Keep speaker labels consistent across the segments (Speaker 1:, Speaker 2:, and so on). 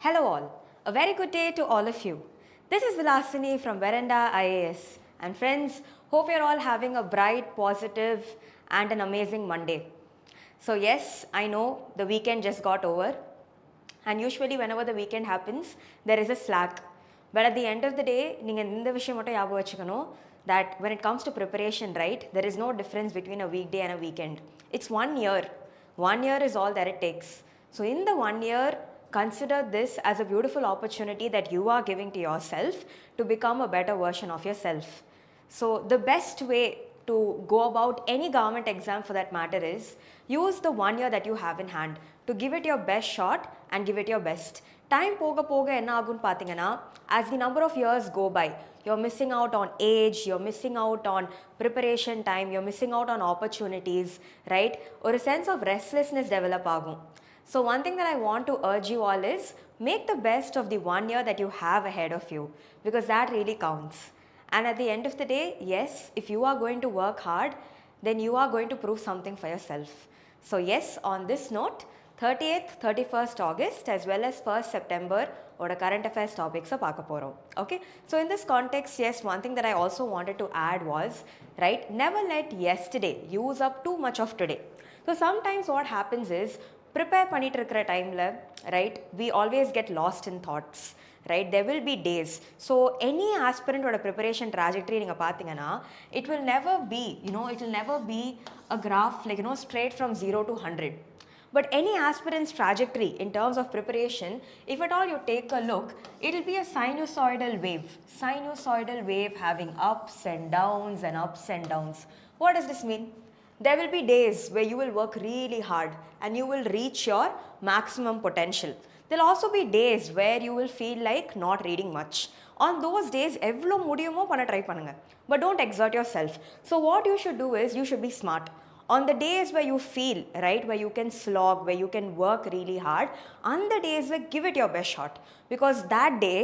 Speaker 1: Hello all, a very good day to all of you. This is Vilasini from Veranda IAS, and friends, hope you're all having a bright, positive and an amazing Monday. So yes, I know the weekend just got over, and usually whenever the weekend happens, there is a slack. But at the end of the day, நீங்கள் இந்த விஷயம் மட்டும் ஞாபகம் வச்சுக்கணும் that when it comes to preparation, right, there is no difference between a weekday and a weekend. It's 1 year. 1 year is all that it takes. So in the 1 year, consider this as a beautiful opportunity that you are giving to yourself to become a better version of yourself. So the best way to go about any government exam for that matter is use the 1 year that you have in hand to give it your best shot and give it your best. Time போக போக என்ன ஆகும்னு பார்த்தீங்கன்னா as the number of years go by, you're missing out on age, you're missing out on preparation time, you're missing out on opportunities, right? ஒரு sense of restlessness develop ஆகும். So one thing that I want to urge you all is make the best of the 1 year that you have ahead of you, because that really counts. And at the end of the day, yes, if you are going to work hard, then you are going to prove something for yourself. So yes, on this note, 30th, 31st August as well as 1st September oda current affairs topics paaka porom. Okay, so in this context, yes, one thing that I also wanted to add was, right, never let yesterday use up too much of today. So sometimes what happens is prepare பண்ணிட்டு இருக்கிற டைமில், right, we always get lost in thoughts, right? There will be days. So any aspirant oda preparation trajectory நீங்க பார்த்தீங்கன்னா it will never be, it will never be a graph like, straight from 0 to 100. But any aspirant's trajectory in terms of preparation, if at all you take a look, it will be a sinusoidal wave having ups and downs and ups and downs. What does this mean? There will be days where you will work really hard and you will reach your maximum potential. There will also be days where you will feel like not reading much. On those days, evlo mudiyumo panna try pannunga, but don't exert yourself. So what you should do is you should be smart. On the days where you feel, right, where you can slog, where you can work really hard, on the days where give it your best shot, because that day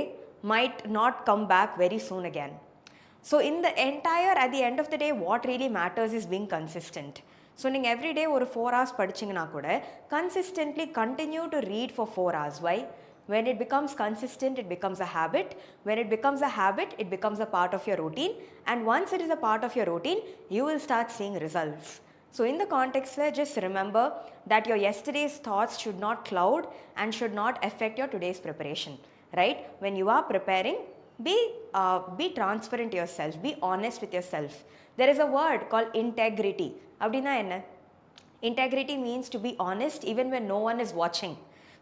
Speaker 1: might not come back very soon again. So in the entire, at the end of the day, what really matters is being consistent. So நீங்கள் every day ஒரு 4 hours படிச்சிங்கன்னா கூட consistently continue to read for 4 hours. Why? When it becomes consistent, it becomes a habit. When it becomes a habit, it becomes a part of your routine. And once it is a part of your routine, you will start seeing results. So in the context there, just remember that your yesterday's thoughts should not cloud and should not affect your today's preparation, right? When you are preparing, be transparent to yourself, be honest with yourself. There is a word called integrity. Abdina enna? Integrity means to be honest even when no one is watching.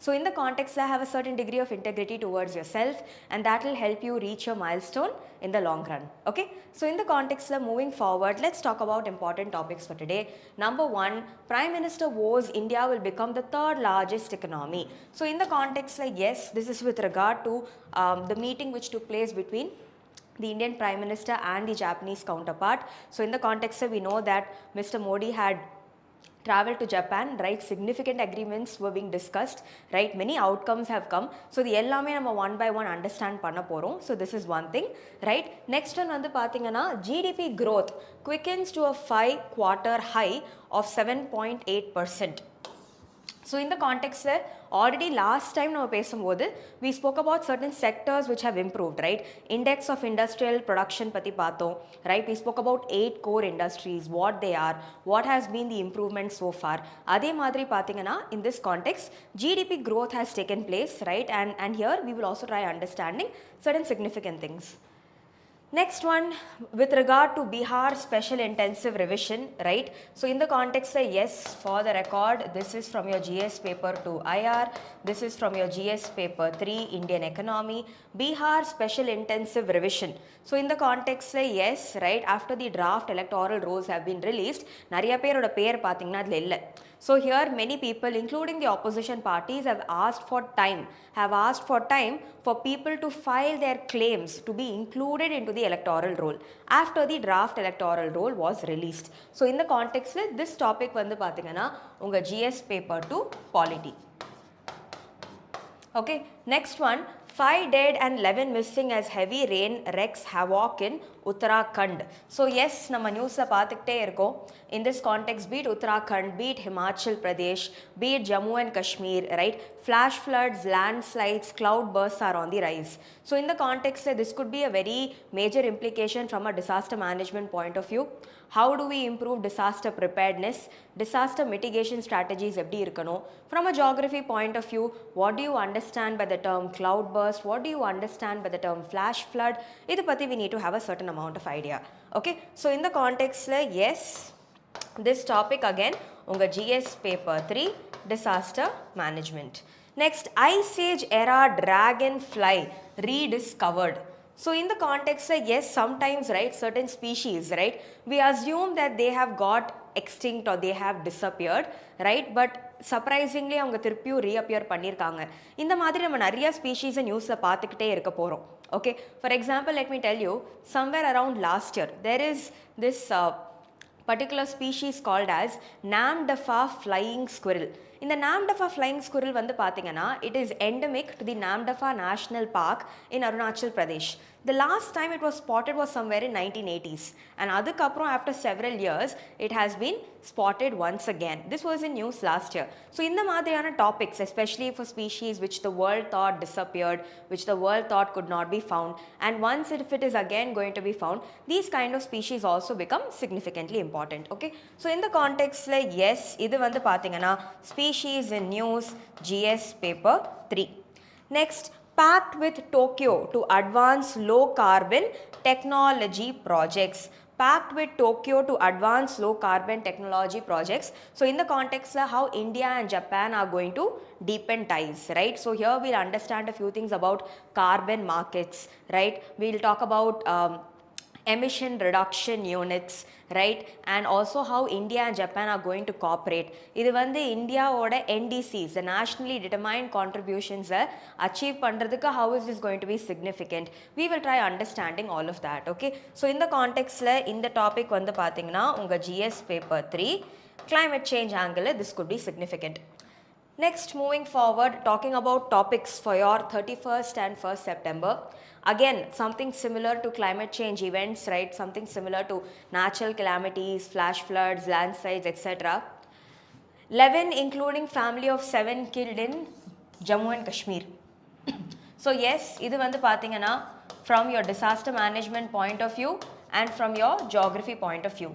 Speaker 1: So in the context, I have a certain degree of integrity towards yourself, and that will help you reach your milestone in the long run. Okay, so in the context of moving forward, let's talk about important topics for today. Number 1, Prime Minister vows India will become the 3rd largest economy. So in the context, like, yes, this is with regard to the meeting which took place between the Indian Prime Minister and the Japanese counterpart. So in the context, we know that Mr. Modi had traveled to Japan, right? Significant agreements were being discussed, right? Many outcomes have come. So the ellame nama one by one understand panna porom. So this is one thing, right? Next one vandu pathingana GDP growth quickens to a 5-quarter high of 7.8%. So in the context there, already last time we spoke about certain sectors which have improved, right? Index of industrial production pati paathom, right? We spoke about 8 core industries, what they are, what has been the improvement so far. Adhe madri pathingana, in this context, GDP growth has taken place, right? And here we will also try understanding certain significant things. Next one, with regard to Bihar special intensive revision, right? So in the context, yes, for the record, this is from your GS paper 2 IR, this is from your GS paper 3 Indian economy, Bihar special intensive revision. So in the context, yes, right, after the draft electoral rolls have been released, nariya peroda per pathingna adla illa. So here many people, including the opposition parties, have asked for time for people to file their claims to be included into the electoral roll after the draft electoral roll was released. So in the context, this topic vandu pathingana unga GS paper 2 polity. Okay, next one, 5 dead and 11 missing as heavy rain wreaks havoc in Uttarakhand. So yes, நம்ம நியூஸ்ல பார்த்துக்கிட்டே இருக்கோம். In this context, be it Uttarakhand, be it Himachal Pradesh, be it Jammu and Kashmir, right? Flash floods, landslides, cloud bursts are on the rise. So in the context, this could be a very major implication from a disaster management point of view. How do we improve disaster preparedness? Disaster mitigation strategies எப்படி இருக்கணும்? From a geography point of view, what do you understand by the term cloud burst? What do you understand by the term flash flood? இது பத்தி we need to have a certain amount of idea. Okay, so in the context, yes, this topic again, unga GS paper 3, disaster management. Next, Ice Age era dragonfly rediscovered. So in the context, yes, sometimes, right, certain species, right, we assume that they have got extinct or they have disappeared, right, but surprisingly அவங்க திருப்பியும் reappear பண்ணியிருக்காங்க. இந்த மாதிரி நம்ம நிறைய ஸ்பீஷீஸை நியூஸில் பார்த்துக்கிட்டே இருக்க போகிறோம். Okay, for example, let me tell you, somewhere around last year, there is this particular species called as Namdapha flying squirrel. In the Namdapha flying squirrel வந்து பார்த்தீங்கன்னா, it is endemic to the Namdapha National Park in Arunachal Pradesh. The last time it was spotted was somewhere in 1980s, and அதுக்கப்புறம் after several years it has been spotted once again. This was in news last year. So இந்த மாதிரியான topics, especially for species which the world thought disappeared, which the world thought could not be found, and once if it is again going to be found, these kind of species also become significantly important. Okay, so in the context, yes, இது வந்து பார்த்தீங்கன்னா species in news GS paper 3. Next, pact with Tokyo to advance low carbon technology projects. Pact with Tokyo to advance low carbon technology projects. So in the context, how India and Japan are going to deepen ties, right? So here we'll understand a few things about carbon markets, right? We'll talk about emission reduction units, right, and also how India and Japan are going to cooperate. இது வந்து இந்தியாவோட NDCs, the nationally determined contributions achieve பண்றதுக்கு how is this going to be significant? We will try understanding all of that. Okay, so in the context இந்த topic வந்து பார்த்தீங்கன்னா உங்க GS paper 3 climate change angle, this could be significant. Next, moving forward, talking about topics for your 31st and 1st September. Again, something similar to climate change events, right? Something similar to natural calamities, flash floods, landslides, etc. 11, including family of 7 killed in Jammu and Kashmir. So yes, இது வந்து பார்த்தீங்கன்னா from your disaster management point of view and from your geography point of view.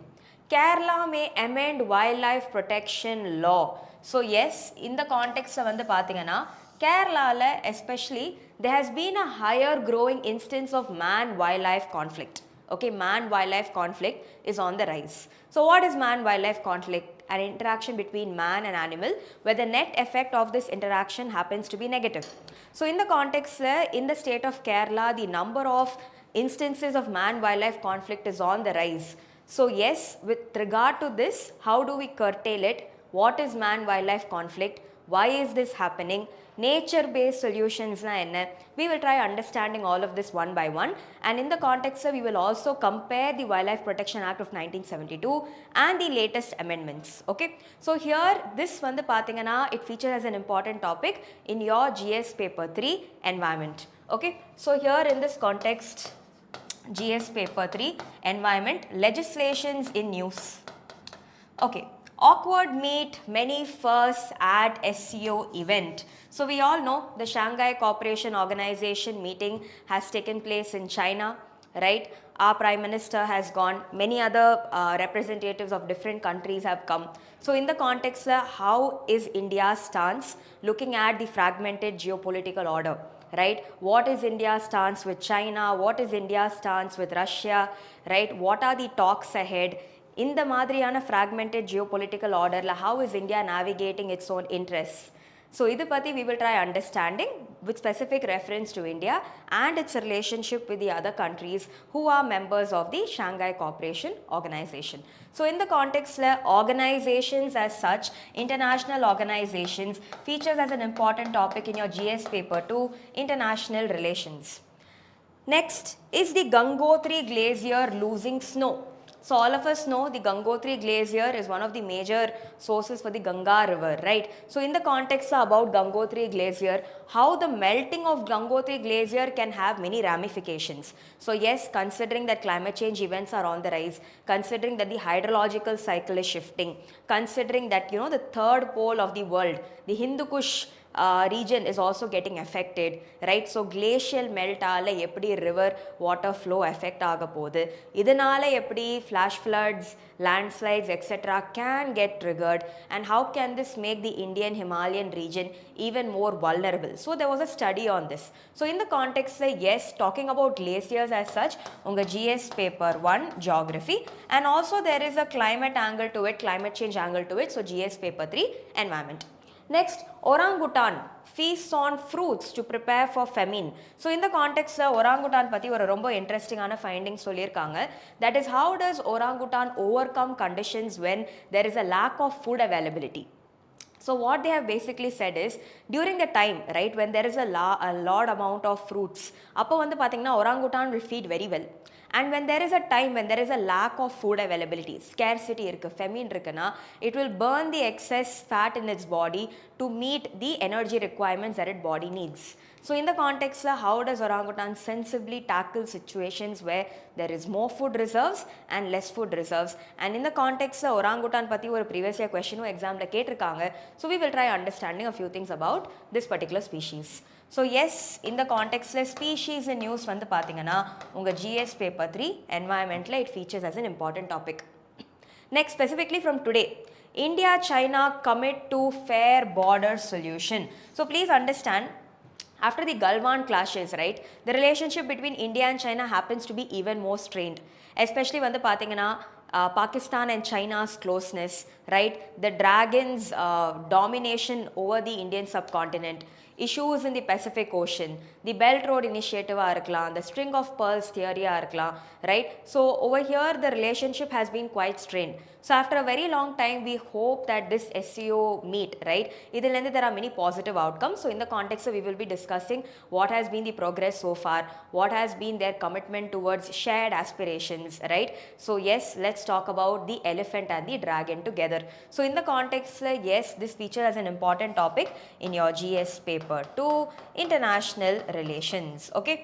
Speaker 1: Kerala may amend wildlife protection law. So yes, in the context வந்து பார்த்தீங்கன்னா Kerala especially there has been a higher growing instance of man-wildlife conflict. Okay, man-wildlife conflict is on the rise. So what is man-wildlife conflict? An interaction between man and animal where the net effect of this interaction happens to be negative. So in the context, in the state of Kerala, the number of instances of man-wildlife conflict is on the rise. So yes, with regard to this, how do we curtail it? What is man-wildlife conflict? Why is this happening? Nature-based solutions na enna? We will try understanding all of this one by one, and in the context we will also compare the Wildlife Protection Act of 1972 and the latest amendments. Okay, so here this vandu pathingana it features as an important topic in your GS paper 3 environment. Okay, so here in this context, GS paper 3 environment, legislations in news. Okay, awkward meet, many firsts at SCO event. So we all know the Shanghai Cooperation Organization meeting has taken place in China, right? Our Prime Minister has gone, many other representatives of different countries have come. So in the context, how is India's stance looking at the fragmented geopolitical order? Right, what is India's stance with China? What is India's stance with Russia? Right, what are the talks ahead? In the madriyana fragmented geopolitical order, how is India navigating its own interests? So idu patti we will try understanding with specific reference to India and its relationship with the other countries who are members of the Shanghai Cooperation Organization. So in the context, organizations as such, international organizations, features as an important topic in your GS paper 2, international relations. Next, is the Gangotri Glacier losing snow? So all of us know the Gangotri Glacier is one of the major sources for the Ganga river, right? So in the context about Gangotri Glacier, how the melting of Gangotri Glacier can have many ramifications. So yes, considering that climate change events are on the rise, considering that the hydrological cycle is shifting, considering that the third pole of the world, the Hindu Kush region is also getting affected, right? So glacial melt ஆல எப்படி river water flow affect ஆக போகுது, இதனால எப்படி flash floods, landslides etc. can get triggered, and how can this make the Indian Himalayan region even more vulnerable? So there was a study on this. So in the context, yes, talking about glaciers as such, unga GS paper 1 geography, and also there is a climate angle to it, climate change angle to it, so GS paper 3 environment. Next, orangutan feasts on fruits to prepare for famine. So in the context orangutan பத்தி ஒரு ரொம்ப இன்ட்ரெஸ்டிங்கான finding சொல்லியிருக்காங்க. That is, how does orangutan overcome conditions when there is a lack of food availability? So what they have basically said is, during the time, right, when there is a large amount of fruits, அப்போ வந்து பார்த்தீங்கன்னா orangutan will feed very well. And when there is a time when there is a lack of food availability, scarcity irukku, famine irukuna, it will burn the excess fat in its body to meet the energy requirements that its body needs. So in the context, how does orangutan sensibly tackle situations where there is more food reserves and less food reserves? And in the context, orangutan pati ஒரு previous year question exam la கேட்டிருக்காங்க. So we will try understanding a few things about this particular species. So yes, in the context species in news வந்து பாத்தீங்கன்னா உங்க GS paper 3 environmental it features as an important topic. Next, specifically from today, India China commit to fair border solution. So please understand, after the Galwan clashes, right, the relationship between India and China happens to be even more strained, especially வந்து பாத்தீங்கன்னா Pakistan and China's closeness, right, the dragons domination over the Indian subcontinent, issues in the Pacific Ocean, the Belt Road Initiative இருக்கலாம், the string of pearls theory இருக்கலாம், right? So over here the relationship has been quite strained. So after a very long time, we hope that this SCO meet, right, idhilende there are many positive outcomes. So in the context we will be discussing what has been the progress so far, what has been their commitment towards shared aspirations, right? So yes, let's talk about the elephant and the dragon together. So in the context, yes, this feature as an important topic in your GS paper 2, international relations. Okay,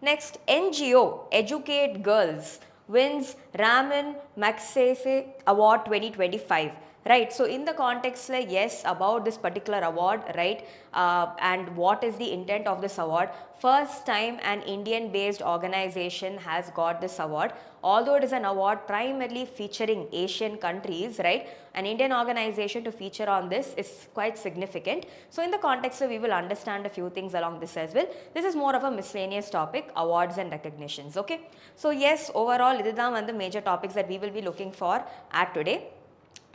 Speaker 1: next, NGO Educate Girls wins Raman Magsaysay Award 2025. Right, so in the context, yes, about this particular award, right, and what is the intent of this award? First time an Indian based organization has got this award, although it is an award primarily featuring Asian countries, right? An Indian organization to feature on this is quite significant. So in the context, we will understand a few things along this as well. This is more of a miscellaneous topic, awards and recognitions. Okay, so yes, overall idhaan vandu major topics that we will be looking for at today.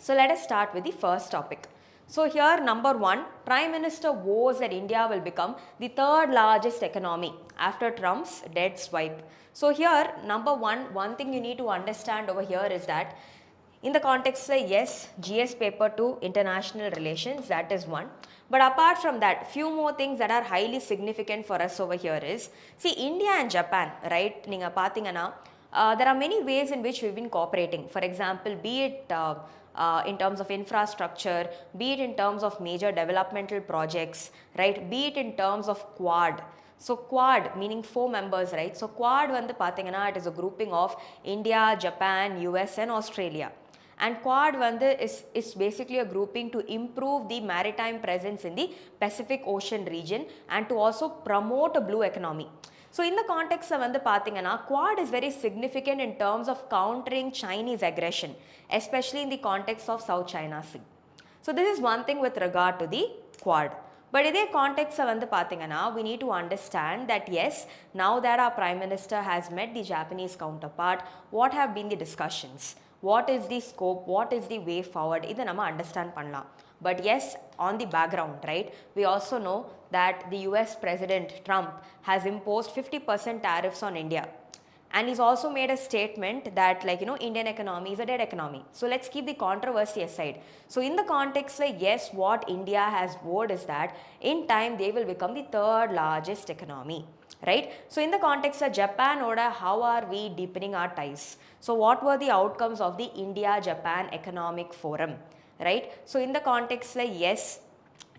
Speaker 1: So let us start with the first topic. So here, number 1, Prime Minister vows that India will become the third largest economy after Trump's dead swipe. So here, number 1, one thing you need to understand over here is that in the context, yes, GS paper 2, international relations, that is one. But apart from that, few more things that are highly significant for us over here is, see, India and Japan, right, ninga pathingana, there are many ways in which we've been cooperating. For example, be it in terms of infrastructure, be it in terms of major developmental projects, right, be it in terms of Quad. So Quad meaning 4 members, right? So Quad vandu pathingana, it is a grouping of India, Japan, US and Australia. And Quad vandu is basically a grouping to improve the maritime presence in the Pacific Ocean region and to also promote a blue economy. So in the context of Quad is very significant in terms of countering Chinese aggression, especially in the context of South China Sea. So this is one thing with regard to the Quad. But in the context of we need to understand that yes, now that our Prime Minister has met the Japanese counterpart, what have been the discussions? What is the scope? What is the way forward? This we understand pannalam. But yes, on the background, right, we also know that the US President Trump has imposed 50% tariffs on India. and he's also made a statement that Indian economy is a dead economy. So let's keep the controversy aside. So in the context, yes, what India has vowed is that in time they will become the third largest economy, right? So in the context of Japan oda, how are we deepening our ties? So what were the outcomes of the India Japan economic forum, right? So in the context, yes,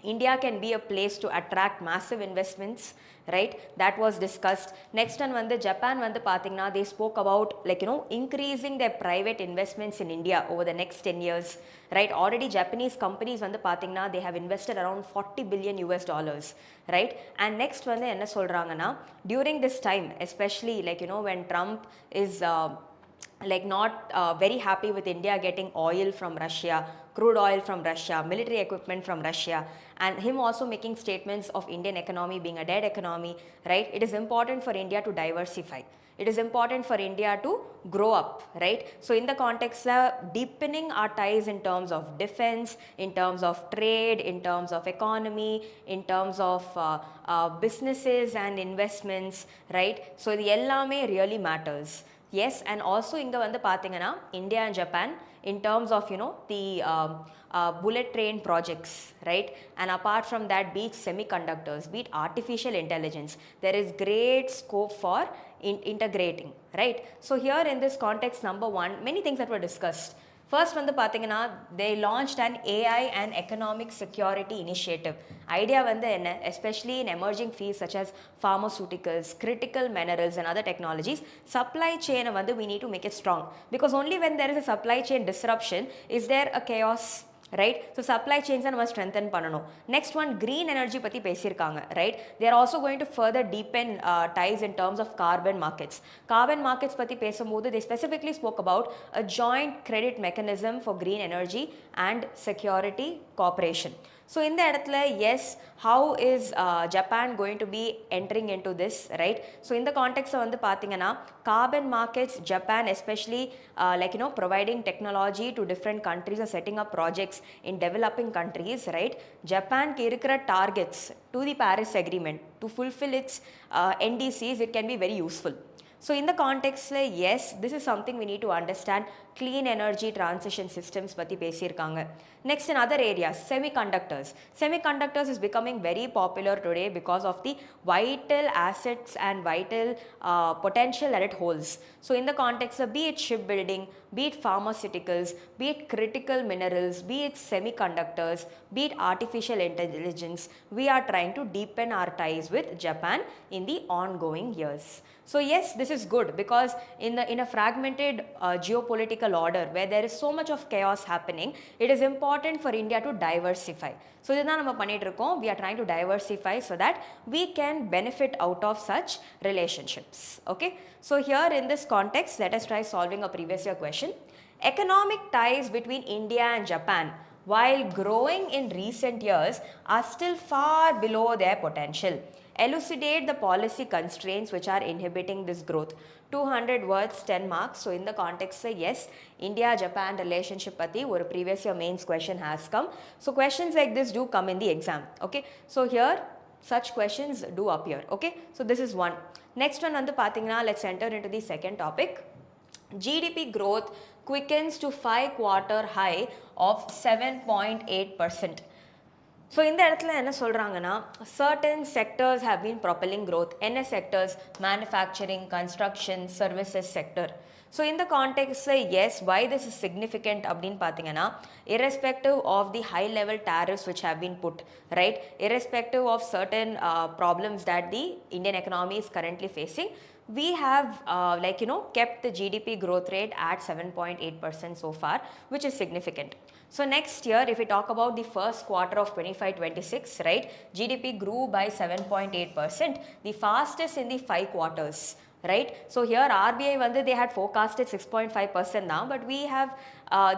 Speaker 1: India can be a place to attract massive investments, right? That was discussed. Next one வந்து Japan வந்து பாத்தீங்கன்னா they spoke about increasing their private investments in India over the next 10 years, right? Already Japanese companies வந்து பாத்தீங்கன்னா they have invested around 40 billion US dollars, right? And next வந்து என்ன சொல்றாங்கன்னா during this time, especially when Trump is not very happy with India getting oil from Russia, crude oil from Russia, military equipment from Russia, and him also making statements of Indian economy being a dead economy, right? It is important for India to diversify. It is important for India to grow up, right? So in the context of deepening our ties in terms of defense, in terms of trade, in terms of economy, in terms of businesses and investments, right? So the ellame really matters. Yes, and also inga vandu pathingana India and Japan in terms of the bullet train projects, right? And apart from that, be it semiconductors, be it artificial intelligence, there is great scope for integrating, right? So here in this context, number one, many things that were discussed. First வந்து பாத்தீங்கன்னா they launched an AI and economic security initiative. Idea வந்து என்ன, especially in emerging fields such as pharmaceuticals, critical minerals and other technologies, supply chain வந்து we need to make it strong, because only when there is a supply chain disruption is there a chaos, right? So supply chains நம்ம strengthen பண்ணணும். Next one, green energy பத்தி பேசியிருக்காங்க, right? They are also going to further deepen ties in terms of carbon markets. Carbon markets பத்தி பேசும்போது they specifically spoke about a joint credit mechanism for green energy and security cooperation. So in the இடத்துல, yes, how is Japan going to be entering into this, right? So in the context வந்து பாத்தீங்கன்னா carbon markets, Japan especially providing technology to different countries or setting up projects in developing countries, right? Japan க்கு இருக்கிற targets to the Paris Agreement to fulfill its NDCs, it can be very useful. So in the context, yes, this is something we need to understand. Clean energy transition systems பத்தி பேசியிருக்காங்க. Next, in other areas, semiconductors. Semiconductors is becoming very popular today because of the vital assets and vital potential that it holds. So in the context of be it shipbuilding, be it pharmaceuticals, be it critical minerals, be it semiconductors, be it artificial intelligence, we are trying to deepen our ties with Japan in the ongoing years. So yes, this is good, because in a fragmented geopolitical order where there is so much of chaos happening, it is important for India to diversify. So இதுதான் நம்ம பண்ணிட்டு இருக்கோம். We are trying to diversify so that we can benefit out of such relationships. Okay, so here in this context, let us try solving a previous year question. Economic ties between India and Japan, while growing in recent years, are still far below their potential. Elucidate the policy constraints which are inhibiting this growth. 200 words, 10 marks. So in the context, yes, India-Japan relationship pati or previous year mains question has come. So questions like this do come in the exam. Okay, so here such questions do appear. Okay, so this is one. Next one on the pathina, let's enter into the second topic. GDP growth quickens to 5-quarter high of 7.8%. So in the இடத்துல என்ன சொல்றாங்கன்னா certain sectors have been propelling growth. என்ன sectors? Manufacturing, construction, services sector. So in the context, yes, why this is significant அப்படின்னு பார்த்தீங்கன்னா irrespective of the high level tariffs which have been put, right? Irrespective of certain problems that the Indian economy is currently facing, we have kept the GDP growth rate at 7.8% so far, which is significant. So next year, if we talk about the first quarter of 25-26, right, GDP grew by 7.8%, the fastest in the 5 quarters. Right, so here RBI they had forecasted 6.5% now, but we have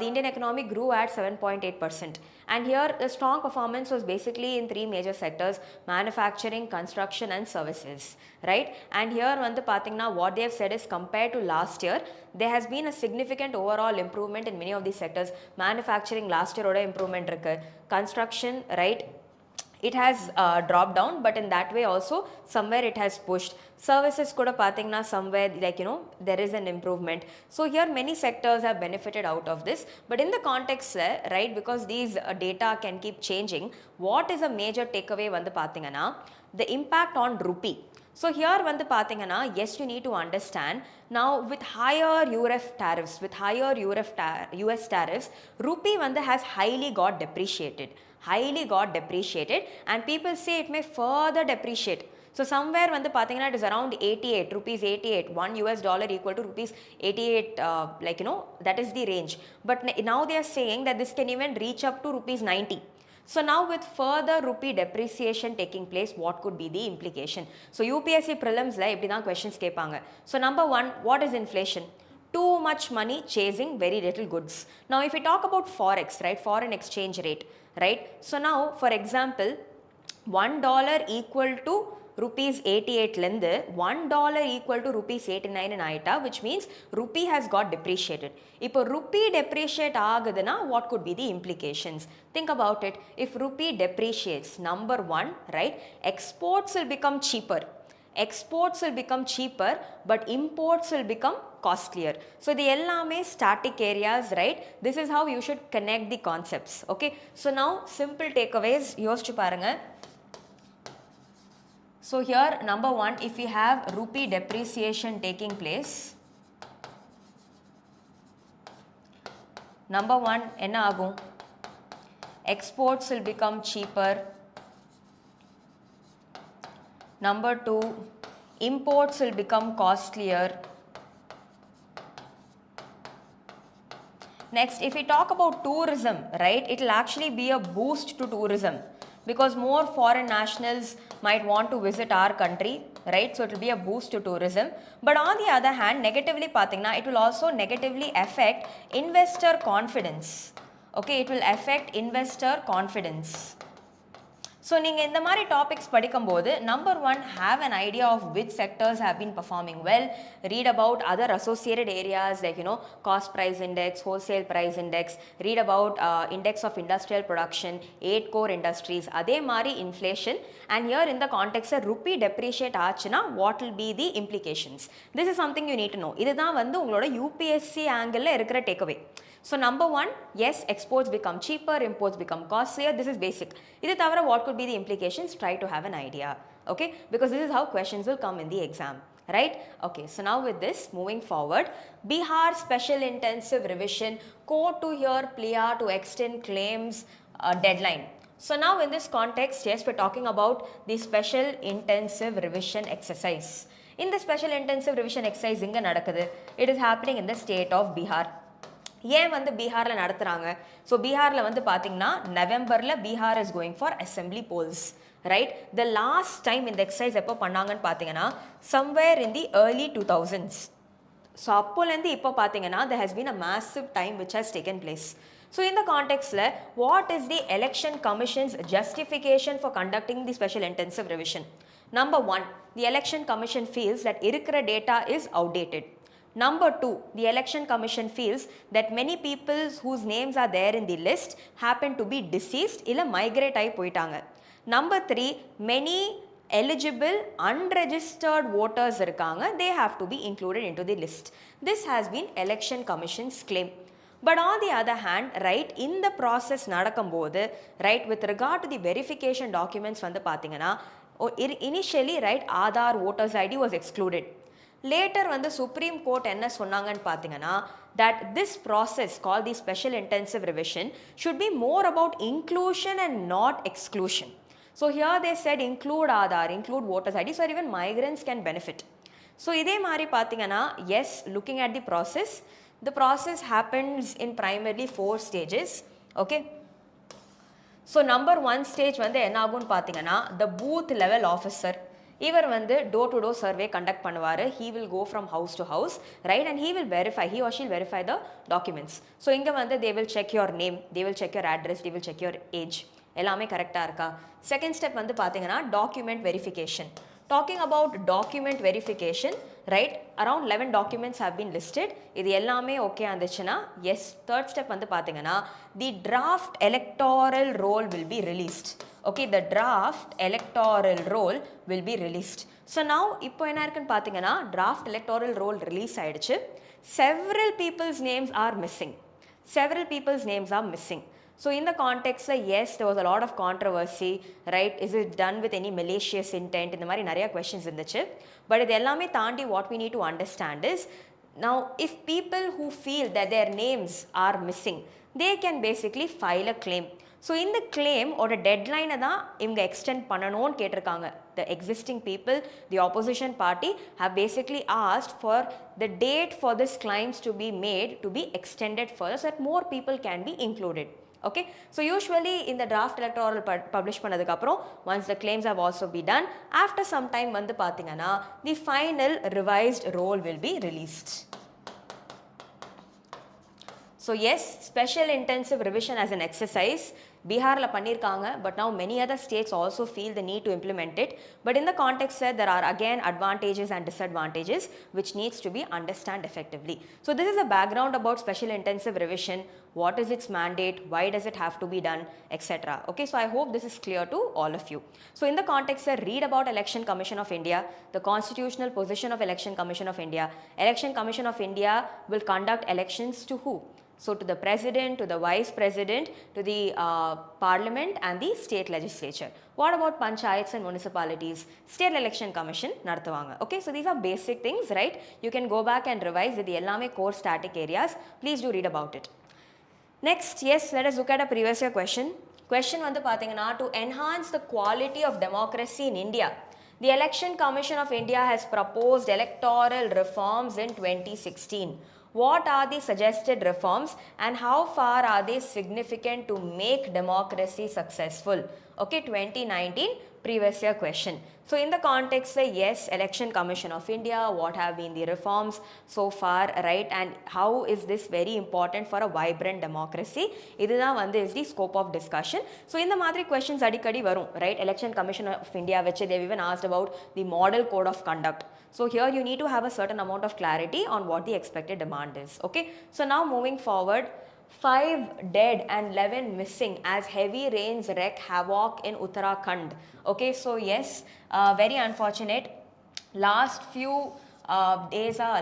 Speaker 1: the Indian economy grew at 7.8%, and here the strong performance was basically in 3 major sectors: manufacturing, construction and services, right? And here what they have said is, compared to last year, there has been a significant overall improvement in many of these sectors. Manufacturing last year oda improvement irukku, construction, right, it has dropped down, but in that way also somewhere it has pushed. Services kuda pathina somewhere like there is an improvement. So here many sectors have benefited out of this, but in the context right, because these data can keep changing, what is a major takeaway vandu pathina, the impact on rupee. So here vandu pathina, yes, you need to understand now with higher URF tariffs, with higher US tariffs, rupee vandu has highly got depreciated, and people say it may further depreciate. So somewhere vandu pathina it is around 88 rupees, 88, $1 equal to rupees 88, like that is the range. But now they are saying that this can even reach up to rupees 90. So now with further rupee depreciation taking place, what could be the implication? So UPSC prelims la ipdi dhaan questions kepanga. So number 1, what is inflation? Too much money chasing very little goods. Now if we talk about forex, right, foreign exchange rate, right? So now for example, $1 equal to rupees 88 lendu $1 equal to rupees 89 in aita, which means rupee has got depreciated. Ipo rupee depreciate aguduna, what could be the implications? Think about it. If rupee depreciates, number 1, right, exports will become cheaper, but imports will become costlier. So the ellame static areas, right? This is how you should connect the concepts. Okay, so now simple takeaways yosichu parunga. So here number 1, if we have rupee depreciation taking place, number 1 enna agum, exports will become cheaper. Number 2, imports will become costlier. Next, if we talk about tourism, right, it will actually be a boost to tourism because more foreign nationals might want to visit our country, right? So it will be a boost to tourism. But on the other hand, negatively pathina, it will also negatively affect investor confidence. Okay, it will affect investor confidence. So நீங்க இந்த மாதிரி topics படிக்கும்போது number 1, have an idea of which sectors have been performing well, read about other associated areas like cost price index, wholesale price index, read about index of industrial production, 8 core industries, அதே மாதிரி inflation, and here in the context rupee depreciate ஆச்சுனா what will be the implications. This is something you need to know. இதுதான் வந்து உங்களோட UPSC angle இருக்கிற takeaway. So number 1, yes, exports become cheaper, imports become costlier. This is basic. Idu thavara what could be the implications? Try to have an idea. Okay, because this is how questions will come in the exam, right? Okay, so now with this, moving forward, Bihar special intensive revision, court to hear plea to extend claims deadline. So now in this context, yes, we're talking about the special intensive revision exercise. In the special intensive revision exercise inga nadakudhu, it is happening in the state of Bihar. ஏன் வந்து பீகார்ல நடத்துறாங்க? So பீகார்ல வந்து பார்த்தீங்கன்னா நவம்பர்ல Bihar is going for assembly polls, right? The last time இந்த exercise எப்போ பண்ணாங்கன்னு பார்த்தீங்கன்னா somewhere in the early 2000s. So அப்போலேருந்து இப்போ பார்த்தீங்கன்னா there has been a massive time which has taken place. So in the context, what is the Election Commission's justification for conducting the special intensive revision? Number 1, the Election Commission feels that irukra data is outdated. Number 2, the Election Commission feels that many people whose names are there in the list happen to be deceased illa migrate ஆகி போயிட்டாங்க. Number 3, many eligible unregistered voters irukanga, they have to be included into the list. This has been Election Commission's claim. But on the other hand, right, in the process நடக்கும்போது, right, with regard to the verification documents வந்து பார்த்தீங்கன்னா initially, right, Aadhaar voters ID was excluded. Later வந்து Supreme Court என்ன சொன்னாங்கன்னு பார்த்தீங்கன்னா that this process called the special intensive revision should be more about inclusion and not exclusion. So here they said include Aadhaar, include voters ID, so even migrants can benefit. So இதே மாதிரி பார்த்தீங்கன்னா yes, looking at the process happens in primarily 4 stages. Okay, so number 1 stage வந்து என்ன ஆகும்னு பார்த்தீங்கன்னா the booth level officer, இவர் வந்து door to door survey conduct பண்ணுவார். he will go from house to house, right, and he or she will verify the documents. So இங்கே வந்து they will check your name, they will check your address, they will check your age, எல்லாமே கரெக்டாக இருக்கா. Second step வந்து பார்த்தீங்கன்னா document verification. Talking about document verification, right? Around 11 documents have been listed. இது எல்லாமே okay ஆந்துச்சுன்னா yes, third step வந்து பார்த்தீங்கன்னா the draft electoral roll will be released. Okay, the draft electoral roll will be released. So now இப்போ என்ன இருக்குன்னு பார்த்தீங்கன்னா draft electoral roll release ஆயிடுச்சு. Several people's names are missing. Several people's names are missing. So in the context, yes, there was a lot of controversy, right? Is it done with any malicious intent? In the mari nariya questions irundhuchu. But idu ellame taandi what we need to understand is, now if people who feel that their names are missing, they can basically file a claim. So in the claim or a deadline தான் இவங்க extend பண்ணணும்னு கேட்டிருக்காங்க. The existing people, the opposition party have basically asked for the date for this claims to be made to be extended further so that more people can be included. Okay, so usually in the draft electoral publish பண்ணதுக்கு அப்புறம் once the claims have also be done, after some time வந்து பார்த்தீங்கன்னா the final revised roll will be released. So yes, special intensive revision as an exercise Biharla பண்ணிருக்காங்க, but now many other states also feel the need to implement it. But in the context that there are again advantages and disadvantages which needs to be understood effectively. So this is a background about special intensive revision, what is its mandate, why does it have to be done, etc. Okay, so I hope this is clear to all of you. So in the context read about Election Commission of India, the constitutional position of Election Commission of India. Election Commission of India will conduct elections to who? So to the president, to the vice president, to the parliament and the state legislature. What about panchayats and municipalities? State election commission நடத்துவாங்க. Okay, so these are basic things, right? You can go back and revise with the எல்லாமே core static areas. Please do read about it. Next, yes, let us look at a previous year question. Question வந்து பாத்தீங்கன்னா, to enhance the quality of democracy in India, the Election Commission of India has proposed electoral reforms in 2016. What are the suggested reforms and how far are they significant to make democracy successful? Okay, 2019 previous year question. So in the context, yes, Election Commission of India, what have been the reforms so far, right? And how is this very important for a vibrant democracy? Idhudha vandu is the scope of discussion. So in the madri questions adikadi varum, right? Election Commission of India, which they've even asked about the model code of conduct. So here you need to have a certain amount of clarity on what the expected demand is. Okay, so now moving forward, 5 dead and 11 missing as heavy rains wreak havoc in Uttarakhand. Okay, so yes, very unfortunate. Last few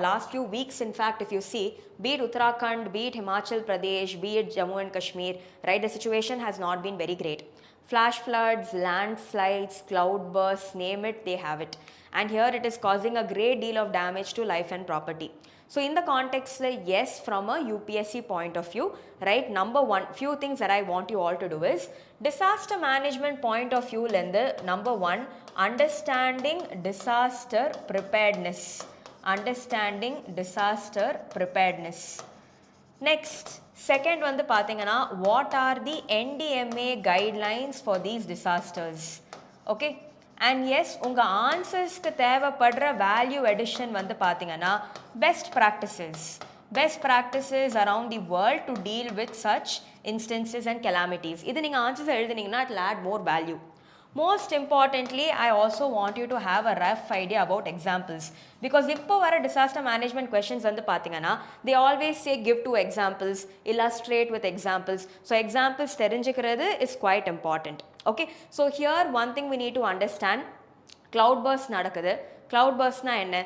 Speaker 1: last few weeks, in fact, if you see, be it Uttarakhand, be it Himachal Pradesh, be it Jammu and Kashmir, right, the situation has not been very great. Flash floods, landslides, cloudbursts, name it, they have it. And here it is causing a great deal of damage to life and property. So in the context, yes, from a UPSC point of view, right, number one, few things that I want you all to do is, disaster management point of view, number one, understanding disaster preparedness. Understanding disaster preparedness. Next, second வந்து பாத்தீங்கன்னா, what are the NDMA guidelines for these disasters? Okay, and yes, உங்க ஆன்சர்ஸ்க்கு தேவைப்படுற value edition வந்து பாத்தீங்கன்னா best practices around the world to deal with such instances and calamities. இது நீங்க answers எழுதுனீங்கன்னா it will add more value. Most importantly, I also want you to have a rough idea about examples, because இப்போ வர disaster management questions வந்து பாத்தீங்கன்னா they always say give 2 examples, illustrate with examples. So examples தெரிஞ்சுக்கிறது is quite important. Okay, so here one thing we need to understand, cloudburst நடக்குது. Cloudburst na என்ன?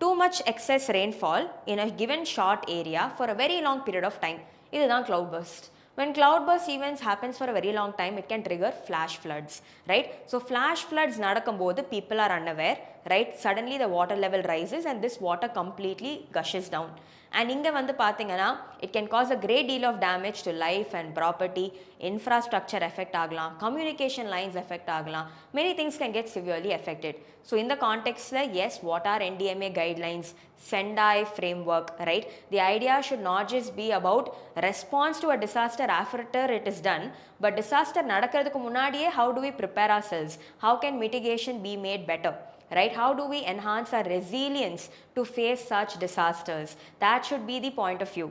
Speaker 1: Too much excess rainfall in a given short area for a very long period of time. இதுதான் cloudburst. When cloudburst events happens for a very long time, it can trigger flash floods, right? So flash floods nadakkumbodhu people are unaware, right? Suddenly the water level rises and this water completely gushes down. And inga vandu pathingana, it can cause a great deal of damage to life and property, infrastructure affect agalam, communication lines affect agalam, many things can get severely affected. So in the context, yes, what are NDMA guidelines, Sendai framework, right? The idea should not just be about response to a disaster after it is done, but disaster nadakradhukku munadiye, how do we prepare ourselves? How can mitigation be made better? Right? How do we enhance our resilience to face such disasters? That should be the point of view.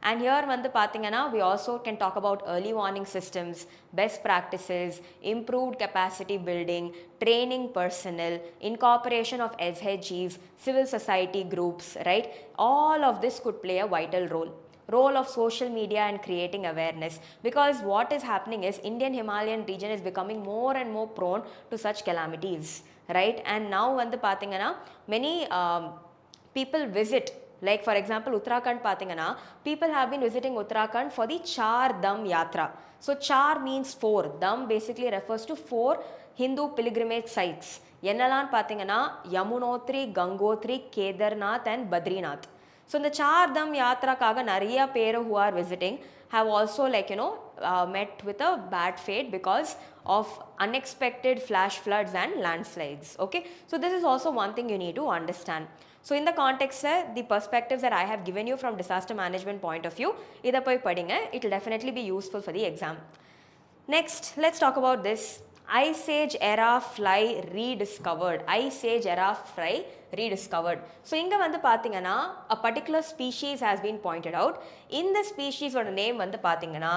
Speaker 1: And here வந்து பாத்தீங்கன்னா we also can talk about early warning systems, best practices, improved capacity building, training personnel, incorporation of SHGs, civil society groups, right? All of this could play a vital role of social media and creating awareness, because what is happening is Indian Himalayan region is becoming more and more prone to such calamities, right? And now வந்து பாத்தீங்கன்னா many people visit, like for example Uttarakhand pathingana, people have been visiting Uttarakhand for the Char Dham Yatra. So Char means 4, Dham basically refers to 4 Hindu pilgrimage sites. Ennalan pathingana Yamunotri, Gangotri, Kedarnath and Badrinath. So in the Char Dham Yatra kaga nariya peru who are visiting have also met with a bad fate because of unexpected flash floods and landslides. Okay, so this is also one thing you need to understand. So in the context, the perspectives that I have given you from disaster management point of view, idha poi padinga, it will definitely be useful for the exam. Next, let's talk about this. Ice Age era fly rediscovered. Ice Age era fly rediscovered. So inga vandu pathingana a particular species has been pointed out. In the species oda name vandu pathingana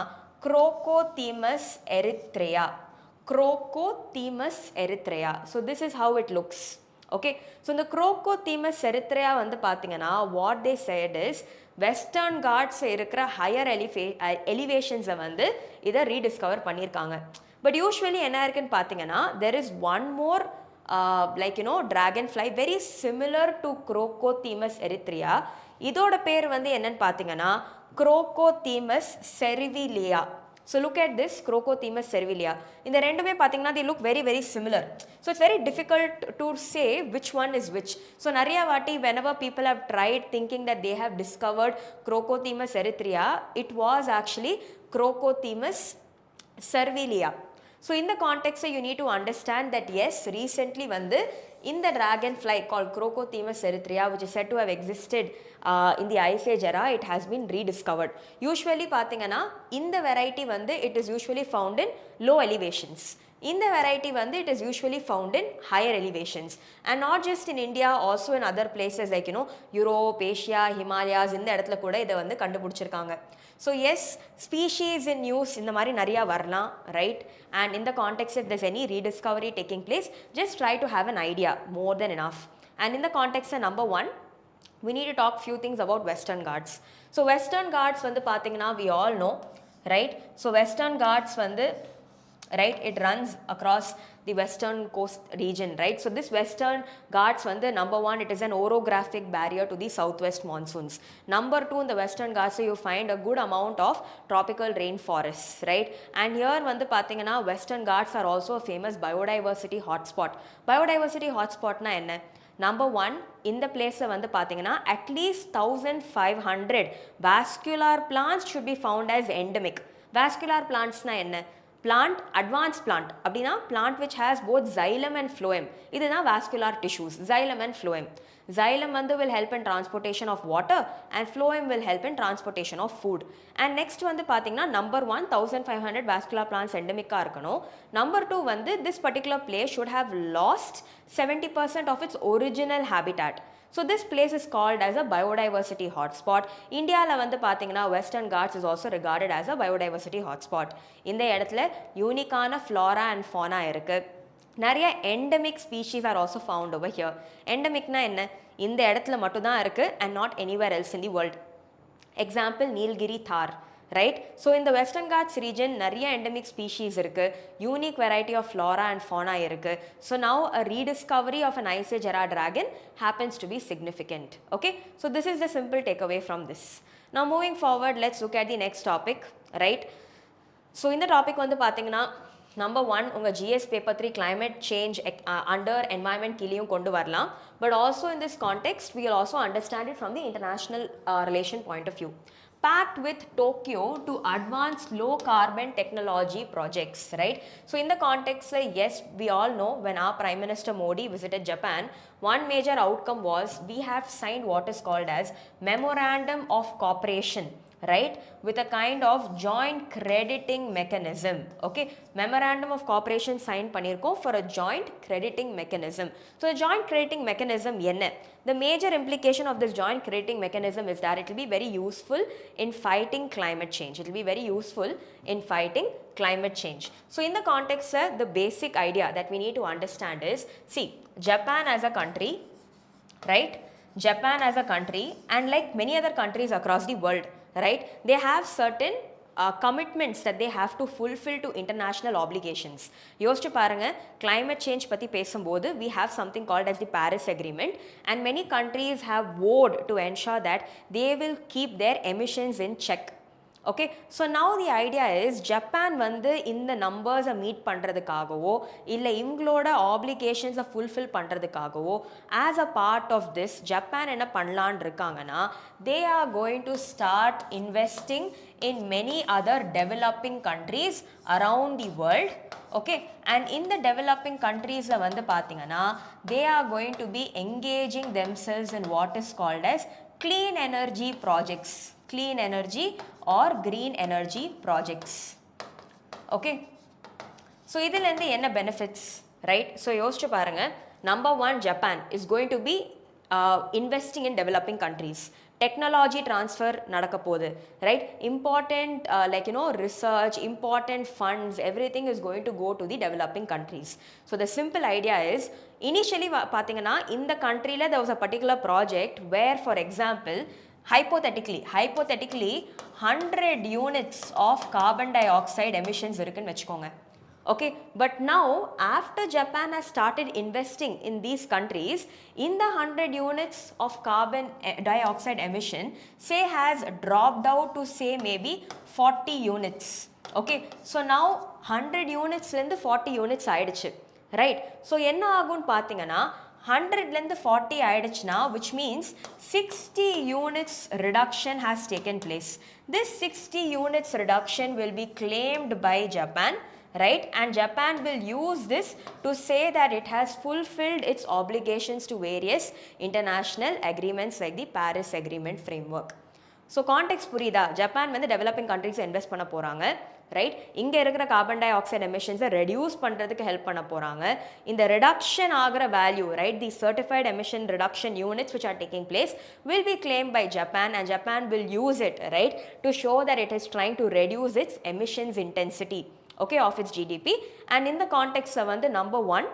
Speaker 1: Crocothemus erythrea. Crocothemus erythrea. So this is how it looks. Okay, so in the Crocothemus erythrea வந்து பாத்தீங்கன்னா what they said is Western Ghats இருக்கிற higher elevations வந்து இதை rediscover பண்ணியிருக்காங்க. But usually என்ன இருக்குன்னு பாத்தீங்கன்னா there is one more dragonfly very similar to Crocothemus erythrea. இதோட பேர் வந்து என்னன்னு பாத்தீங்கன்னா Crocothemus cerevisiae. So look at this Crocothemus cerevisiae. In the rendume pathina they look very similar. So it's very difficult to say which one is which. So nariya vaati whenever people have tried thinking that they have discovered Crocothemus erythrea, it was actually Crocothemus cerevisiae. So in the context you need to understand that yes, recently vandu in the dragonfly called Crocothemus erythrea, which is said to have existed in the Ice Age era, it has been rediscovered. Usually pathingana in the variety vandu it is usually found in low elevations. In the variety vandu it is usually found in higher elevations, and not just in India, also in other places like Europe, Asia, Himalayas, இந்த இடத்துல கூட இதை வந்து கண்டுபிடிச்சிருக்காங்க. So yes, species in news இந்த மாதிரி நிறைய வரலாம், right? And in the context if there's any rediscovery taking place, just try to have an idea, more than enough. And in the context number 1, we need to talk few things about Western Ghats. So Western Ghats வந்து பாத்தீங்கன்னா we all know, right? So Western Ghats வந்து, right, it runs across the western coast region, right? So this Western Ghats vandu number 1, it is an orographic barrier to the southwest monsoons. Number 2, in the Western Ghats you find a good amount of tropical rainforests, right? And here vandu pathina Western Ghats are also a famous biodiversity hotspot. Biodiversity hotspot na enna? Number 1, in the place vandu pathina at least 1500 vascular plants should be found as endemic. Vascular plants na enna? Plant, advanced plant, அப்படினா plant which has both xylem and phloem. இதுதான் vascular tissues, xylem and phloem. Xylem வந்து will help in transportation of water and phloem will help in transportation of food. And next வந்து பாத்தீங்கன்னா number 1, 1500 vascular plants endemic இருக்கணும். Number 2 வந்து this particular place should have lost 70% of its original habitat. So this place is called as a biodiversity hotspot. India la vandu pathina Western Ghats is also regarded as a biodiversity hotspot. இந்த இடத்துல unique flora and fauna இருக்கு. நிறைய endemic species are also found over here. Endemic na என்ன? இந்த இடத்துல மட்டும் தான் இருக்கு and not anywhere else in the world. Example Nilgiri Thar. Right? So in the Western Ghats region, nariya endemic species irukku, unique variety of flora and fauna irukku. So now a rediscovery of an Ice Age era dragon happens to be significant. Okay? So this is the simple takeaway from this. Now moving forward, let's look at the next topic. Right? So in the topic vandu pathina, number 1, unga GS paper 3 climate change under environment kiliyum kondu varalam, but also in this context we will also understand it from the international relation point of view. Pact with Tokyo to advance low carbon technology projects, right? So in the context, yes, we all know when our Prime Minister Modi visited Japan, one major outcome was we have signed what is called as Memorandum of Cooperation, right, with a kind of joint crediting mechanism. Okay, memorandum of cooperation sign பண்ணிருக்கோம் for a joint crediting mechanism. So the joint crediting mechanism என்ன? The major implication of this joint crediting mechanism is that it will be very useful in fighting climate change. It will be very useful in fighting climate change. So in the context, the basic idea that we need to understand is, see, Japan as a country, right? Japan as a country, and like many other countries across the world, right, they have certain commitments that they have to fulfill to international obligations. யோசிச்சு பாருங்க, climate change பத்தி பேசும்போது we have something called as the Paris Agreement, and many countries have vowed to ensure that they will keep their emissions in check. Okay, so now the idea is Japan வந்து இந்த நம்பர்ஸை meet பண்ணுறதுக்காகவோ இல்லை இவங்களோட ஆப்ளிகேஷன்ஸை fulfil பண்ணுறதுக்காகவோ as a part of this Japan என்ன பண்ணலான்னு இருக்காங்கன்னா, they are going to start investing in many other developing countries around the world. Okay, and in the developing countries வந்து பார்த்தீங்கன்னா, they are going to be engaging themselves in what is called as clean energy projects, clean energy or green energy projects. Okay, so இதிலிருந்து என்ன benefits, right? So யோசிச்சு பாருங்க, number one, Japan is going to be investing in developing countries. Technology transfer நடக்க போகுது, right? Important like research, important funds, everything is going to go to the developing countries. So the simple idea is, initially பார்த்தீங்கன்னா இந்த countryல there was a particular project where, for example, hypothetically 100 units of carbon dioxide emissions இருக்குன்னு வெச்சுக்கோங்க. Okay, but now after Japan has started investing in these countries, in the 100 units of carbon dioxide emission, say has dropped out to say maybe 40 units. Okay, so now 100 units lende 40 units ஆயிடுச்சு, right? So என்ன ஆகும்னு பார்த்தீங்கன்னா, 100லேருந்து 40 ஆயிடுச்சுனா, which means 60 units reduction has taken place. This 60 units reduction will be claimed by Japan, right? And Japan will use this to say that it has fulfilled its obligations to various international agreements like the Paris Agreement framework. So context புரியுதா? Japan வந்து developing countries invest பண்ண போகிறாங்க, right? இங்கே இருக்கிற carbon di oxide எமிஷன்ஸை reduce பண்ணுறதுக்கு help பண்ண போகிறாங்க. இந்த ரிடக்ஷன் ஆகிற value, right, the certified emission reduction units which are taking place will be claimed by Japan, and Japan will use it, right, to show that it is trying to reduce its emissions intensity, okay, of its GDP. And in the context of number one,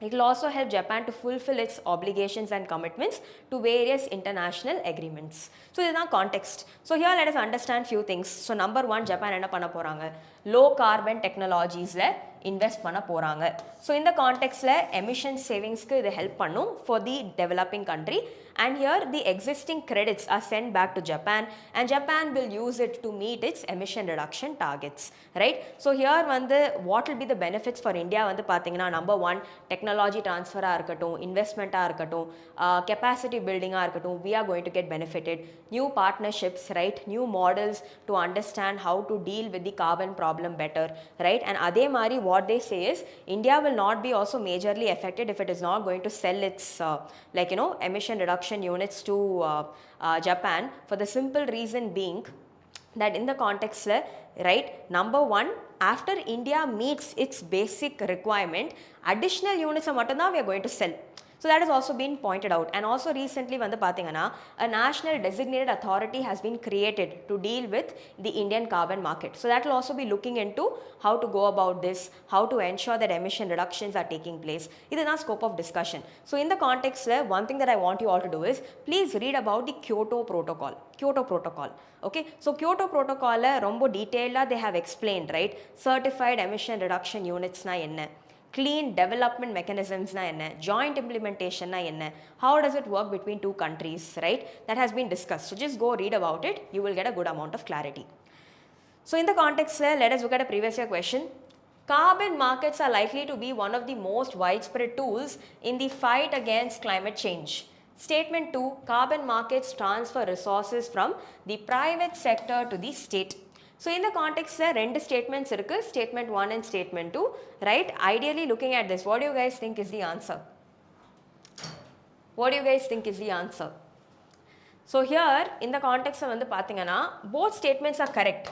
Speaker 1: it will also help Japan to fulfill its obligations and commitments to various international agreements. So this is the context. So here let us understand few things. So number one, Japan enna panna poranga, low carbon technologies la invest பண்ண போறாங்க. So in the context la emission savings க்கு இது help பண்ணும் for the developing country, and here the existing credits are sent back to Japan, and Japan will use it to meet its emission reduction targets, right? So here what will be the benefits for India வந்து பாத்தீங்கன்னா, number one, technology transfer ஆ இருக்கட்டும், investment ஆ இருக்கட்டும், capacity building ஆ இருக்கட்டும், we are going to get benefited. New partnerships, right, new models to understand how to deal with the carbon problem better, right? And அதே மாதிரி what they say is India will not be also majorly affected if it is not going to sell its emission reduction units to Japan, for the simple reason being that in the context, right, number one, after India meets its basic requirement, additional units mattum we are going to sell. So that has also been pointed out. And also recently a national designated authority has been created to deal with the Indian carbon market. So that will also be looking into how to go about this, how to ensure that emission reductions are taking place. This is the scope of discussion. So in the context, one thing that I want you all to do is please read about the Kyoto Protocol. Okay, so Kyoto Protocol rombo detailed they have explained, right? Certified emission reduction units na enna, clean development mechanisms na enna, joint implementation na enna, how does it work between two countries, right? That has been discussed. So just go read about it, you will get a good amount of clarity. So in the context, let us look at a previous year question. Carbon markets are likely to be one of the most widespread tools in the fight against climate change. Statement 2, carbon markets transfer resources from the private sector to the state. So in the context, two statements irukku, statement 1 and statement 2, right? Ideally looking at this, what do you guys think is the answer? What do you guys think is the answer? So here in the context வந்து பாத்தீங்கன்னா both statements are correct.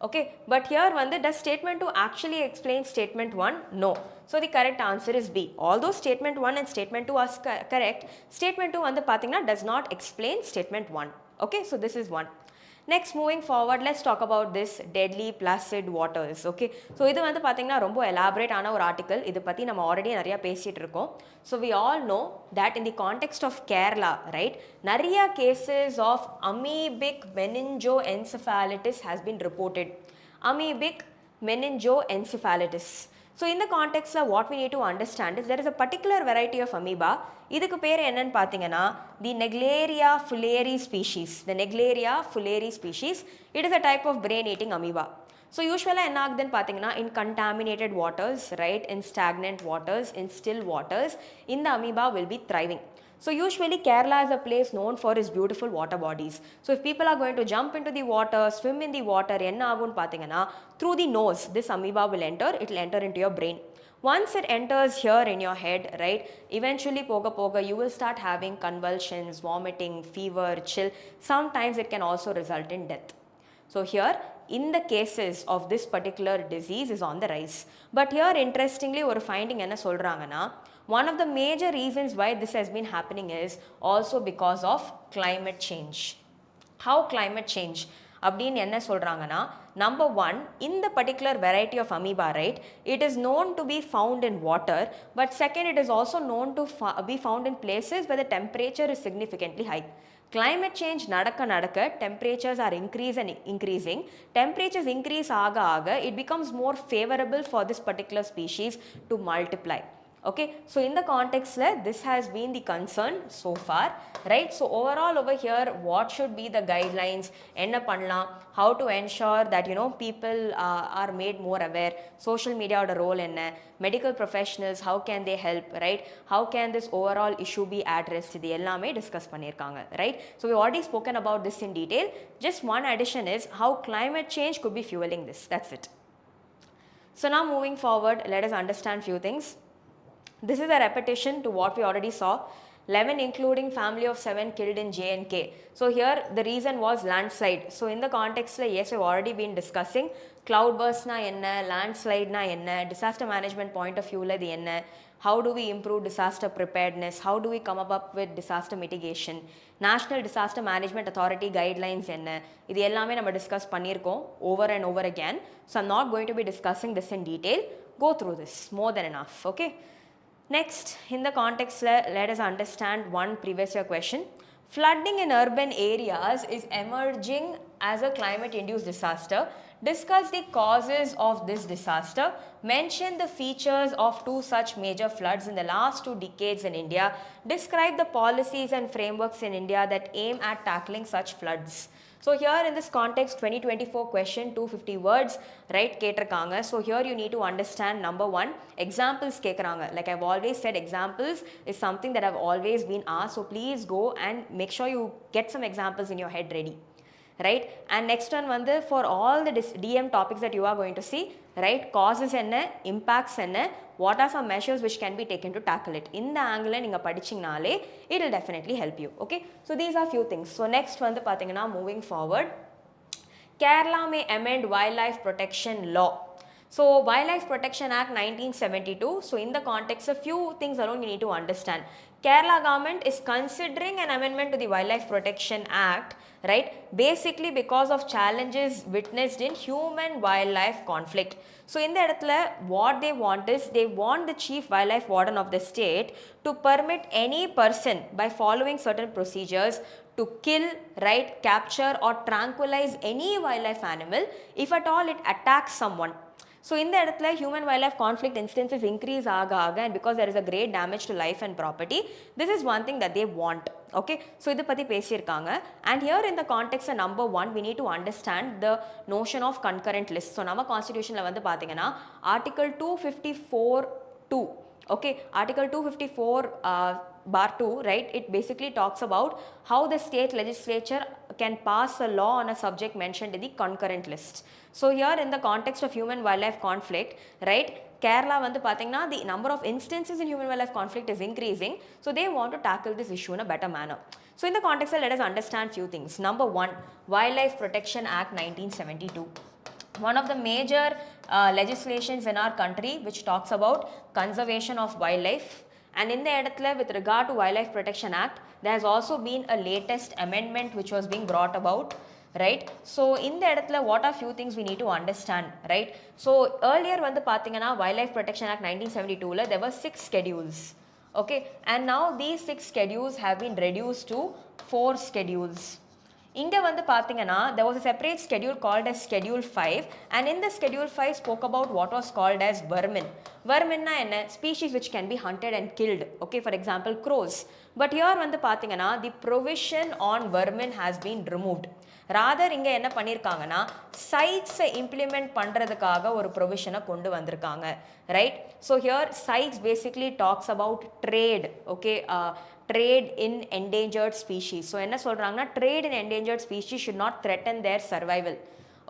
Speaker 1: Okay, but here வந்து does statement 2 actually explain statement 1? No. So the correct answer is B. Although statement 1 and statement 2 are correct, statement 2 வந்து பாத்தீங்கன்னா does not explain statement 1. Okay, so this is one. Next, moving forward, let's talk about this deadly placid waters. Okay, so இது வந்து பாத்தீங்கன்னா ரொம்ப elaborate ஆன ஒரு article. இது பத்தி நம்ம already நிறைய பேசிட்டு இருக்கோம். So we all know that in the context of Kerala, right, நிறைய cases of amoebic meningoencephalitis has been reported. Amoebic meningoencephalitis. So in the context of what we need to understand is there is a particular variety of amoeba. இதுக்கு பேர் என்னன்னு பார்த்தீங்கன்னா the Naegleria fowleri species. The Naegleria fowleri species. It is a type of brain eating amoeba. So usually என்ன ஆகுதுன்னு பார்த்தீங்கன்னா in contaminated waters, right, in stagnant waters, in still waters, இந்த amoeba will be thriving. So usually Kerala is a place known for its beautiful water bodies. So if people are going to jump into the water, swim in the water, என்ன ஆகும்னு பார்த்தீங்கன்னா through the nose, this amoeba will enter, it will enter into your brain. Once it enters here in your head, right, eventually poga you will start having convulsions, vomiting, fever, chill. Sometimes it can also result in death. So here in the cases of this particular disease is on the rise. But here interestingly ஒரு finding என்ன சொல்றாங்கன்னா one of the major reasons why this has been happening is also because of climate change. How climate change? அப்படின்னு என்ன சொல்றாங்கன்னா number one, in the particular variety of amoeba, right, it is known to be found in water, but second, it is also known to be found in places where the temperature is significantly high. Climate change நடக்க temperatures are increasing. Temperatures increase ஆக it becomes more favorable for this particular species to multiply. Okay, so in the context this has been the concern so far, right? So overall over here, what should be the guidelines, enna pannalam, how to ensure that people are made more aware, social media oda role enna, medical professionals how can they help, right? How can this overall issue be addressed, idu ellame discuss pannirukanga, right? So we already spoken about this in detail. Just one addition is how climate change could be fueling this. That's it. So now moving forward, let us understand few things. This is a repetition to what we already saw. 11 including family of 7 killed in J&K. So here the reason was landslide. So in the context, yes, we've already been discussing cloudburst na enna, landslide na enna, disaster management point of view la di enna, how do we improve disaster preparedness, how do we come up with disaster mitigation, National Disaster Management Authority guidelines enna, idu ellame nama discuss pannirkom over and over again. So I'm not going to be discussing this in detail. Go through this, more than enough, okay? Next, in the context, let us understand one previous year question. Flooding in urban areas is emerging as a climate-induced disaster. Discuss the causes of this disaster. Mention the features of 2 such major floods in the last 2 decades in India. Describe the policies and frameworks in India that aim at tackling such floods. So here in this context, 2024 question, 250 words, right, ketirukanga. So here you need to understand number one, examples kekranga. Like I've always said, examples is something that I've always been asked. So please go and make sure you get some examples in your head ready. Right, and next one வந்து for all the DM topics that you are going to see, right, causes என்ன, impacts என்ன, what are some measures which can be taken to tackle it. In the angle நீங்க படிச்சீங்கனாலே it will definitely help you. Okay, so these are few things. So next வந்து பாத்தீங்கன்னா moving forward, Kerala may amend wildlife protection law. So Wildlife Protection Act 1972. So in the context, a few things alone you need to understand. Kerala government is considering an amendment to the Wildlife Protection Act, right, basically because of challenges witnessed in human-wildlife conflict. So in the edathula, what they want is, they want the chief wildlife warden of the state to permit any person by following certain procedures to kill, right, capture or tranquilize any wildlife animal if at all it attacks someone. So in the edathula, human-wildlife conflict instances increase aga and because there is a great damage to life and property, this is one thing that they want. Okay, so idu patti pesirukanga, and here in the context of number one, we need to understand the notion of concurrent list. So nama constitution la vandu pathina article 254(2), okay, article 254 bar 2, right, it basically talks about how the state legislature can pass a law on a subject mentioned in the concurrent list. So here in the context of human-wildlife conflict, right, Kerala வந்து பாத்தீங்கன்னா the number of instances in human wildlife conflict is increasing, so they want to tackle this issue in a better manner. So in the context, let us understand few things. Number one, Wildlife Protection Act 1972. One of the major legislations in our country which talks about conservation of wildlife. And in the இடத்துல with regard to Wildlife Protection Act, there has also been a latest amendment which was being brought about, right? So in the இடத்துல what are few things we need to understand, right? So earlier வந்து பாத்தீங்கன்னா Wildlife Protection Act 1972 there were 6 schedules, okay, and now these 6 schedules have been reduced to 4 schedules. இங்க வந்து பாத்தீங்கன்னா there was a separate schedule called as schedule 5, and in the schedule 5 spoke about what was called as vermin. Vermin na enna? Species which can be hunted and killed, okay, for example crows. But here வந்து பாத்தீங்கன்னா the provision on vermin has been removed. Rather இங்க என்ன பண்ணிருக்காங்கன்னா sites implement பண்றதுக்காக ஒரு provision கொண்டு வந்திருக்காங்க, right? So here sites basically talks about trade, okay, trade in endangered species. So என்ன சொல்றாங்கன்னா trade in endangered species should not threaten their survival.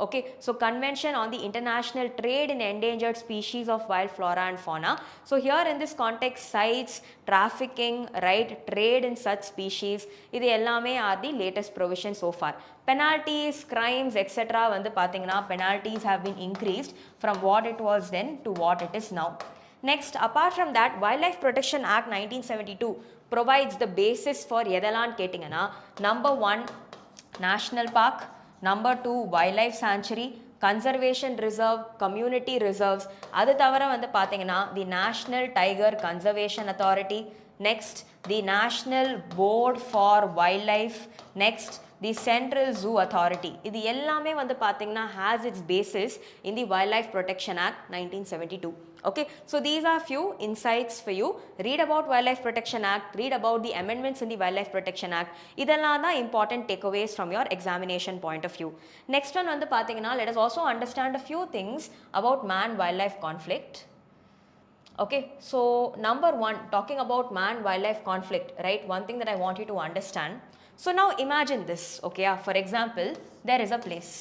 Speaker 1: Okay, so convention on the international trade in endangered species of wild flora and fauna. So here in this context, sites, trafficking, right, trade in such species, இது எல்லாமே are the latest provisions so far. Penalties, crimes, etc. வந்து பாத்தீங்கன்னா penalties have been increased from what it was then to what it is now. Next, apart from that, Wildlife Protection Act 1972 provides the basis for எதெல்லாம் கேட்டிங்கன்னா number 1 national park, number 2 wildlife sanctuary, conservation reserve, community reserves. அது தவிர வந்து பாத்தீங்கன்னா the National Tiger Conservation Authority, next the National Board for Wildlife, next the Central Zoo Authority. இது எல்லாமே வந்து பாத்தீங்கன்னா has its basis in the Wildlife Protection Act 1972. Okay, so these are few insights for you. Read about Wildlife Protection Act, read about the amendments in the Wildlife Protection Act. இதெல்லாம் தான் important takeaways from your examination point of view. Next one வந்து பாத்தீங்கன்னா let us also understand a few things about man-wildlife conflict. Okay, so number 1, talking about man-wildlife conflict, right? One thing that I want you to understand. So now imagine this, okay, for example, there is a place.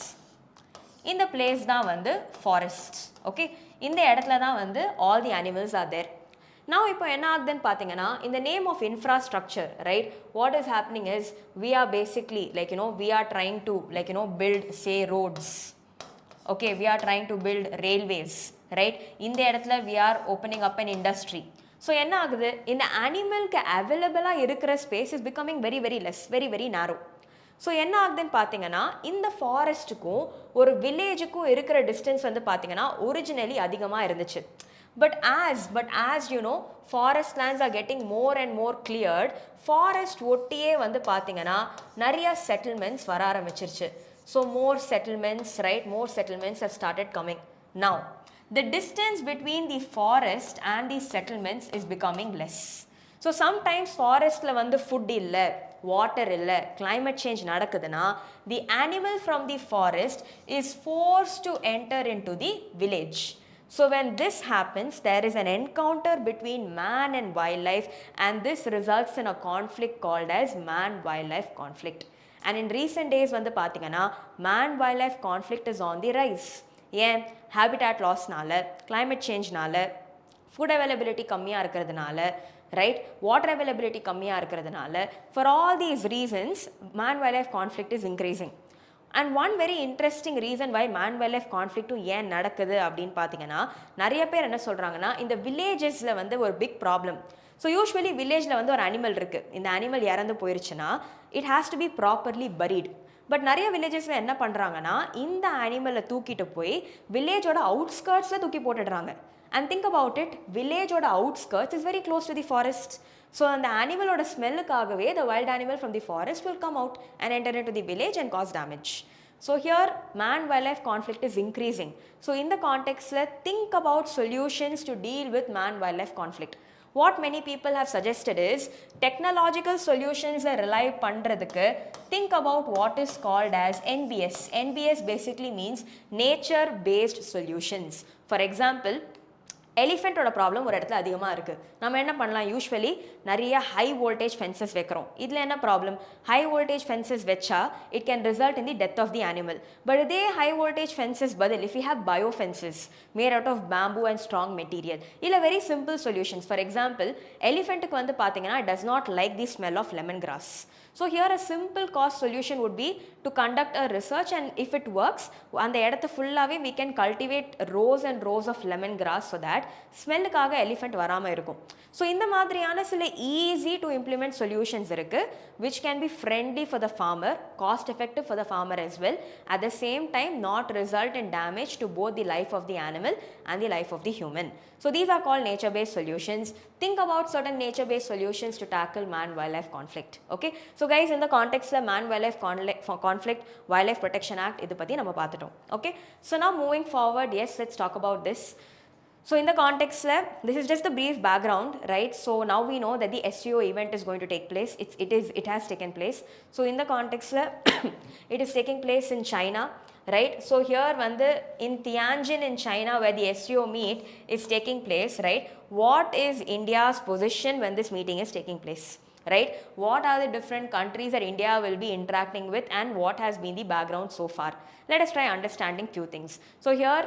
Speaker 1: இந்த place தான் வந்து forest, okay, இந்த இடத்துல தான் வந்து all the animals are there. Now இப்போ என்ன ஆகுதுன்னு பார்த்தீங்கன்னா in the name of infrastructure, right, what is happening is we are basically like we are trying to like build say roads, okay, we are trying to build railways, right, இந்த இடத்துல we are opening up an industry. So என்ன ஆகுது, இந்த அனிமலுக்கு அவைலபிளாக இருக்கிற space is becoming very very less, very very நேரோ. So என்ன ஆகுதுன்னு பார்த்தீங்கன்னா இந்த ஃபாரஸ்ட்டுக்கும் ஒரு வில்லேஜுக்கும் இருக்கிற டிஸ்டன்ஸ் வந்து பார்த்தீங்கன்னா ஒரிஜினலி அதிகமாக இருந்துச்சு. But as you know, forest lands are getting more and more cleared, forest ஒட்டியே வந்து பார்த்தீங்கன்னா நிறைய settlements வர ஆரம்பிச்சிருச்சு. So more settlements, right, more settlements have started coming. Now the distance between the forest and the settlements is becoming less. So sometimes forestல வந்து food இல்ல, water இல்ல, climate change நடக்குதுன்னா the animal from the forest is forced to enter into the village. So when this happens, there is an encounter between man and wildlife, and this results in a conflict called as man-wildlife conflict. And in recent days வந்து பார்த்தீங்கன்னா man-wildlife conflict is on the rise. ஏன், habitat lossனால, climate changeனால, food availability கம்மியாக இருக்கிறதுனால, right, water availability கம்மியாக இருக்கிறதுனால, for all these reasons man-wildlife conflict is increasing. And one very interesting reason why man-wildlife conflict ஏன் நடக்குது அப்படின்னு பார்த்தீங்கன்னா நிறைய பேர் என்ன சொல்கிறாங்கன்னா இந்த வில்லேஜஸில் வந்து ஒரு பிக் ப்ராப்ளம். ஸோ யூஸ்வலி வில்லேஜில் வந்து ஒரு அனிமல் இருக்குது, இந்த அனிமல் இறந்து போயிருச்சுன்னா it has to be properly buried. But நிறைய வில்லேஜஸில் என்ன பண்ணுறாங்கன்னா இந்த அனிமலை தூக்கிட்டு போய் வில்லேஜோட அவுட்ஸ்கர்ட்ஸில் தூக்கி போட்டுடுறாங்க. And think about it, villageோட outskirts is very close to the forest. So அந்த அனிமலோட ஸ்மெல்லுக்காகவே the wild animal from the forest will come out and enter into the village and cause damage. So here man-wildlife conflict is increasing. So in the context, think about solutions to deal with man-wildlife conflict. What many people have suggested is technological solutions rely பண்றதுக்கு think about what is called as NBS. NBS basically means nature based solutions. For example, எலிஃபெண்ட்டோட problem ஒரு இடத்துல அதிகமாக இருக்குது. நம்ம என்ன பண்ணலாம், usually நிறைய ஹை வோல்டேஜ் ஃபென்சஸ் வைக்கிறோம். இதில் என்ன ப்ராப்ளம், ஹை வோல்டேஜ் ஃபென்சஸ் வச்சா it can result in the death of the animal. But இதே ஹை வோல்டேஜ் ஃபென்சஸ் பதில் if you have bio fences made out of bamboo and strong material, இல்லை very simple solutions. For example, எலிஃபெண்ட்டுக்கு வந்து பார்த்தீங்கன்னா does not like the smell of lemon grass. So here a simple cost solution would be to conduct a research, and if it works, அந்த இடத்து ஃபுல்லாகவே we can cultivate rows and rows of lemon grass so that ஸ்மெல்லுக்காக elephant வராமல் இருக்கும். So இந்த மாதிரியான சில easy to implement solutions இருக்குது which can be friendly for the farmer, cost effective for the farmer as well, at the same time not result in damage to both the life of the animal and the life of the human. So these are called nature-based solutions. Think about certain nature-based solutions to tackle man-wildlife conflict. Okay, so guys, in the context of Man-Wildlife Conflict Wildlife Protection Act, idu patti nama paathutom. Okay, so now moving forward, yes, let's talk about this. So in the context, this is just a brief background, right? So now we know that the SCO event is going to take place. It has taken place. So in the context, it is taking place in China, right? So here in Tianjin in China, where the SCO meet is taking place, right? What is India's position when this meeting is taking place? Right? What are the different countries that India will be interacting with, and what has been the background so far? Let us try understanding few things. So here,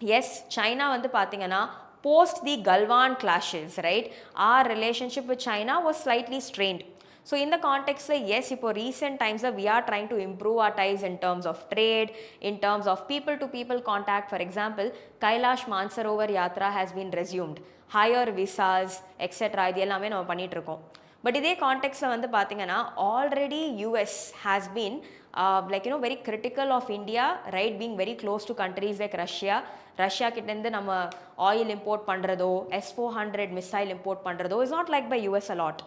Speaker 1: yes, China வந்து பார்த்தீங்கன்னா post the Galwan clashes, right? Our relationship with China was slightly strained. So in the context, yes, இப்போ recent times we are trying to improve our ties in terms of trade, in terms of people to people contact. For example, Kailash Mansarovar Yatra has been resumed, higher visas, etc. இது எல்லாமே நம்ம பண்ணிட்டு இருக்கோம். But இதே கான்டெக்ட்ஸில் வந்து பார்த்தீங்கன்னா already US has been very critical of India, right, being very close to countries like Russia கிட்டேருந்து நம்ம ஆயில் இம்போர்ட் பண்ணுறதோ S-400 மிசைல் இம்போர்ட் பண்ணுறதோ is not liked by US a lot.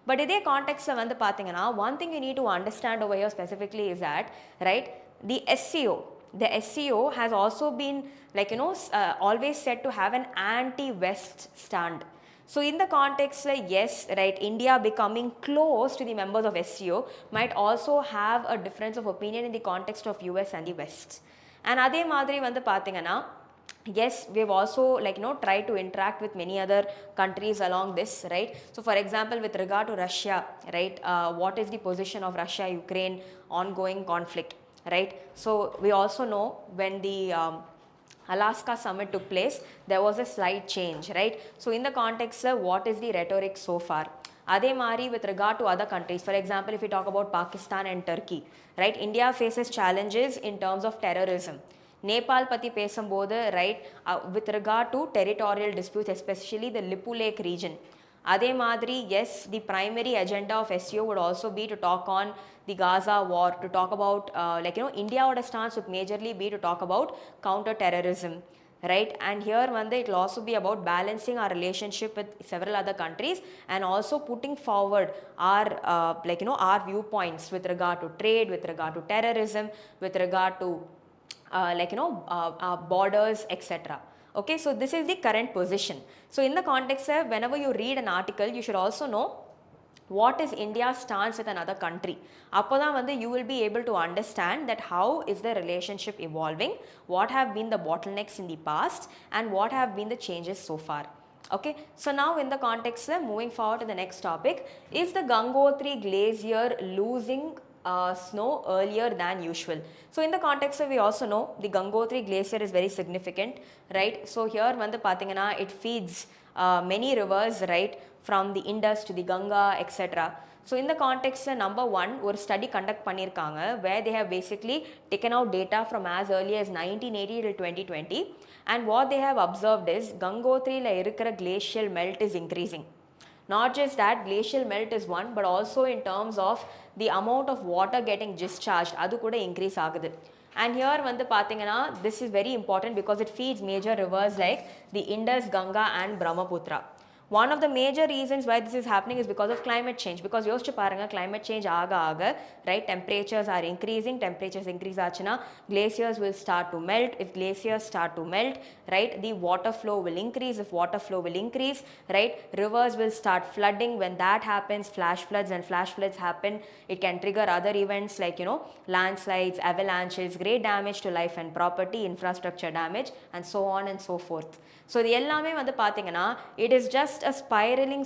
Speaker 1: But இதே கான்டெக்ட்ஸில் வந்து பார்த்தீங்கன்னா one thing you need to understand over here specifically is that, right, the SCO has also been always said to have an anti-West stand. So in the context, yes, right, India becoming close to the members of SCO might also have a difference of opinion in the context of US and the West. And adhe madri vandu pathina, yes, we've also tried to interact with many other countries along this, right? So for example, with regard to Russia, right, what is the position of Russia-Ukraine ongoing conflict, right? So we also know when the Alaska summit took place, there was a slight change, right? So in the context, what is the rhetoric so far? Adhe mari with regard to other countries, for example, if we talk about Pakistan and Turkey, right, India faces challenges in terms of terrorism. Nepal pati pesambodhu, right, with regard to territorial disputes, especially the Lipu Lake region. Adhe madri, yes, the primary agenda of SCO would also be to talk on the Gaza war, to talk about India would stance would majorly be to talk about counter-terrorism, right? And here it will also be about balancing our relationship with several other countries and also putting forward our our viewpoints with regard to trade, with regard to terrorism, with regard to borders, etc. Okay, so this is the current position. So in the context, whenever you read an article, you should also know what is India's stance with another country. Appoda you will be able to understand that how is the relationship evolving, what have been the bottlenecks in the past, and what have been the changes so far. Okay, so now in the context, moving forward to the next topic, is the Gangotri glacier losing snow earlier than usual? So in the context, we also know the Gangotri glacier is very significant, right? So here vandu pathina, it feeds many rivers, right, from the Indus to the Ganga, etc. So in the context, number one, ஒரு study conduct பண்ணிருக்காங்க where they have basically taken out data from as early as 1980 till 2020, and what they have observed is Gangotri-ல இருக்கிற glacial melt is increasing. Not just that, glacial melt is one, but also in terms of the amount of water getting discharged, adu kuda increase agudhu. And here vandu pathina, this is very important because it feeds major rivers like the Indus, Ganga and Brahmaputra. One of the major reasons why this is happening is because of climate change. Because யோசிச்சு பாருங்க, climate change ஆக, right, temperatures are increasing. Temperatures increase ஆச்சுனா glaciers will start to melt. If glaciers start to melt, right, the water flow will increase. If water flow will increase, right, rivers will start flooding. When that happens, flash floods happen. It can trigger other events like, you know, landslides, avalanches, great damage to life and property, infrastructure damage, and so on and so forth. So இது எல்லாமே வந்து பார்த்தீங்கன்னா it is just a spiraling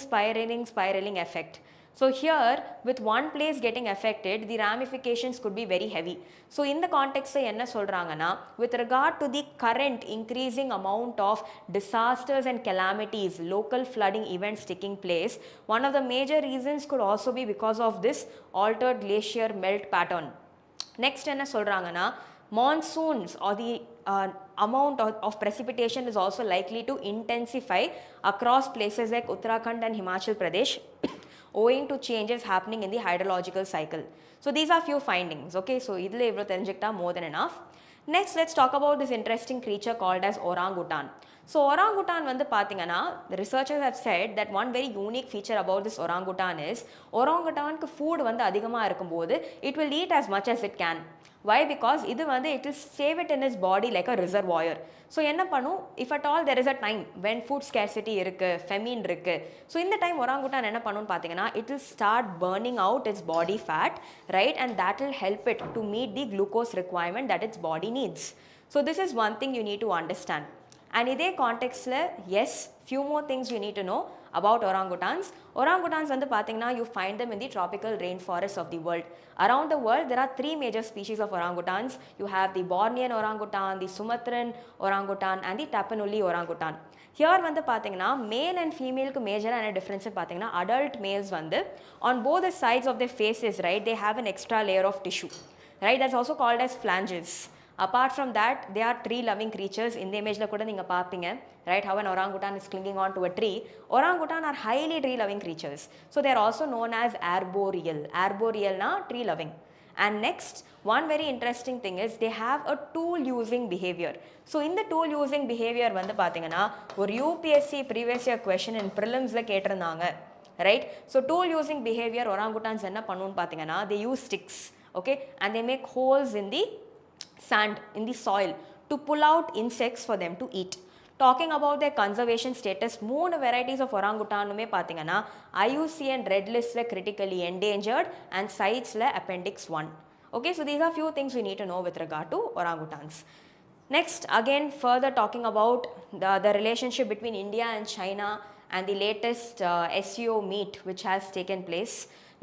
Speaker 1: effect. So here with one place getting affected, the ramifications could be very heavy. So in the context என்ன சொல்றாங்கன்னா, with regard to the current increasing amount of disasters and calamities, local flooding events taking place, one of the major reasons could also be because of this altered glacier melt pattern. Next என்ன சொல்றாங்கன்னா, monsoons or the amount of precipitation is also likely to intensify across places like Uttarakhand and Himachal Pradesh owing to changes happening in the hydrological cycle. So these are few findings. Okay, so idhula ivlo therinjikta more than enough. Next, let's talk about this interesting creature called as orangutan. So orangutan வந்து பாத்தீங்கன்னா, the researchers have said that one very unique feature about this orangutan is orangutanக்கு food வந்து அதிகமா இருக்கும்போது it will eat as much as it can. Why? Because இது வந்து it will save it in its body like a reservoir. So என்ன பண்ணும், if at all there is a time when food scarcity இருக்கு, famine இருக்கு, so இந்த time orangutan என்ன பண்ணும்னு பார்த்தீங்கன்னா, it will start burning out its body fat, right, and that will help it to meet the glucose requirement that its body needs. So this is one thing you need to understand. And இதே கான்டெக்ட்ல, yes, few more things you need to know about orangutans. Orangutans வந்து பார்த்தீங்கன்னா, you find them in the tropical rainforests of the world. Around the world, there are three major species of orangutans. You have the Bornean orangutan, the Sumatran orangutan, and the Tapanuli orangutan. Here வந்து பார்த்தீங்கன்னா, male and femaleக்கு மேஜரான difference பார்த்தீங்கன்னா, adult males வந்து on both the sides of their faces, right, they have an extra layer of tissue, right, that's also called as flanges. Apart from that, they are tree loving creatures. In the image la kuda neenga paapinga, right, how an orangutan is clinging on to a tree. Orangutan are highly tree loving creatures, so they are also known as arboreal. Arboreal na tree loving. And next, one very interesting thing is they have a tool using behavior. So in the tool using behavior வந்து பாத்தீங்கன்னா, ஒரு UPSC previous year question in prelims la கேட்டிருந்தாங்க, right. So tool using behavior, orangutans என்ன பண்ணுன்னு பாத்தீங்கன்னா, they use sticks, okay, and they make holes in the sand, in the soil, to pull out insects for them to eat. Talking about their conservation status, மூணு varieties of orangutanமே பார்த்தீங்கன்னா IUCN red list critically endangered and CITES appendix 1. Okay, so these are few things we need to know with regard to orangutans. Next, again further talking about the relationship between India and China and the latest SCO meet which has taken place.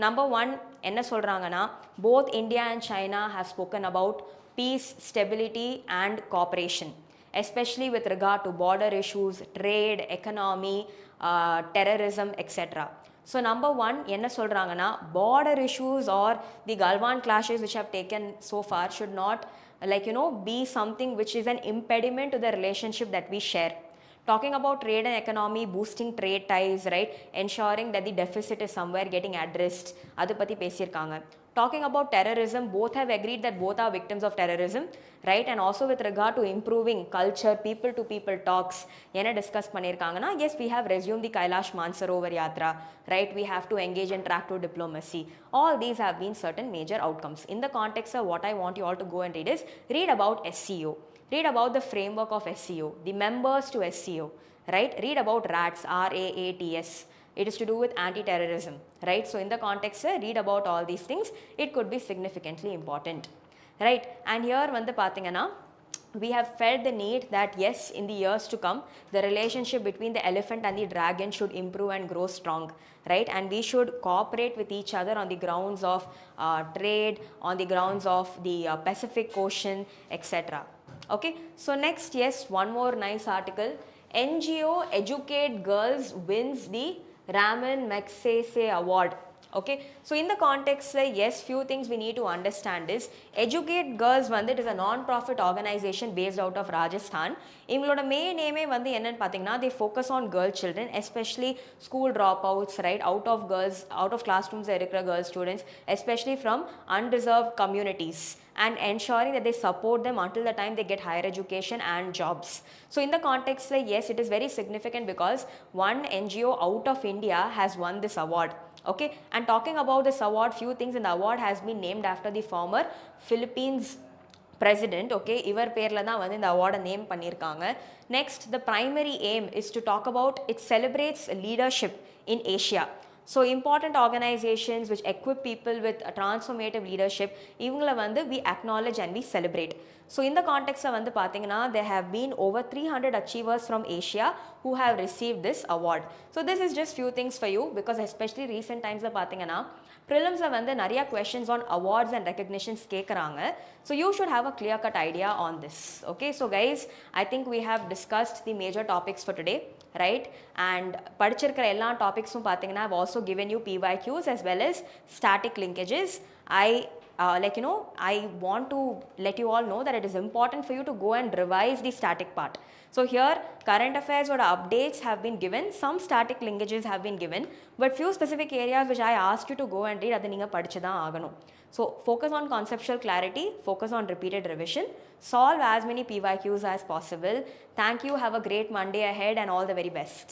Speaker 1: Number one, என்ன சொல்றாங்கன்னா, both India and China have spoken about peace, stability and cooperation, especially with regard to border issues, trade, economy, terrorism, etc. So number one, என்ன சொல்றாங்கன்னா, border issues or the Galwan clashes which have taken so far should not, like, you know, be something which is an impediment to the relationship that we share. Talking about trade and economy, boosting trade ties, right, ensuring that the deficit is somewhere getting addressed, adu patti pesirukanga. Talking about terrorism, both have agreed that both are victims of terrorism, right, and also with regard to improving culture, people to people talks, enna discuss pannirukanga. Yes, we have resumed the Kailash Mansarovar Yatra, right, we have to engage in track to diplomacy. All these have been certain major outcomes. In the context of what I want you all to go and read is, read about SCO. Read about the framework of SCO, the members to SCO, right? Read about RATS, RAATS. It is to do with anti-terrorism, right? So in the context, read about all these things. It could be significantly important, right? And here வந்து பாத்தீங்கன்னா, we have felt the need that yes, in the years to come, the relationship between the elephant and the dragon should improve and grow strong, right? And we should cooperate with each other on the grounds of trade, on the grounds of the Pacific Ocean, etc. Okay, so next, yes, one more nice article. NGO Educate Girls wins the Raman Magsaysay Award. Okay, so in the context yes, few things we need to understand is educate girls வந்து it is a non-profit organization based out of Rajasthan. இவங்களோட main aim வந்து என்னன்னு பார்த்தீங்கன்னா they focus on girl children, especially school dropouts, right, out of classrooms இருக்கிற girl students, especially from undeserved communities, and ensuring that they support them until the time they get higher education and jobs. So in the context yes, it is very significant because one NGO out of India has won this award. Okay, and talking about this award, few things in the award has been named after the former Philippines president. Okay, இவர் பேர்ல தான் வந்து இந்த அவார்டை name பண்ணியிருக்காங்க. Next, the primary aim is to talk about it celebrates leadership in Asia. So important organizations which equip people with a transformative leadership, இவங்கள வந்து we acknowledge and we celebrate. So in the context வந்து பார்த்தீங்கன்னா there have been over 300 achievers from Asia who have received this award. So this is just few things for you because especially recent times பார்த்தீங்கன்னா Prelims வந்து நிறைய questions on awards and recognitions கேட்குறாங்க. So you should have a clear cut idea on this. Okay, so guys, I think we have discussed the major topics for today, right? And படிச்சிருக்கிற எல்லா டாபிக்ஸும் பார்த்தீங்கன்னா I've also given you PYQs as well as static linkages. I want to let you all know that it is important for you to go and revise the static part. So here current affairs or updates have been given, some static linkages have been given, but few specific areas which I asked you to go and read adu neenga padichidhaan aganum. So focus on conceptual clarity, focus on repeated revision, solve as many PYQs as possible. Thank you, have a great Monday ahead and all the very best.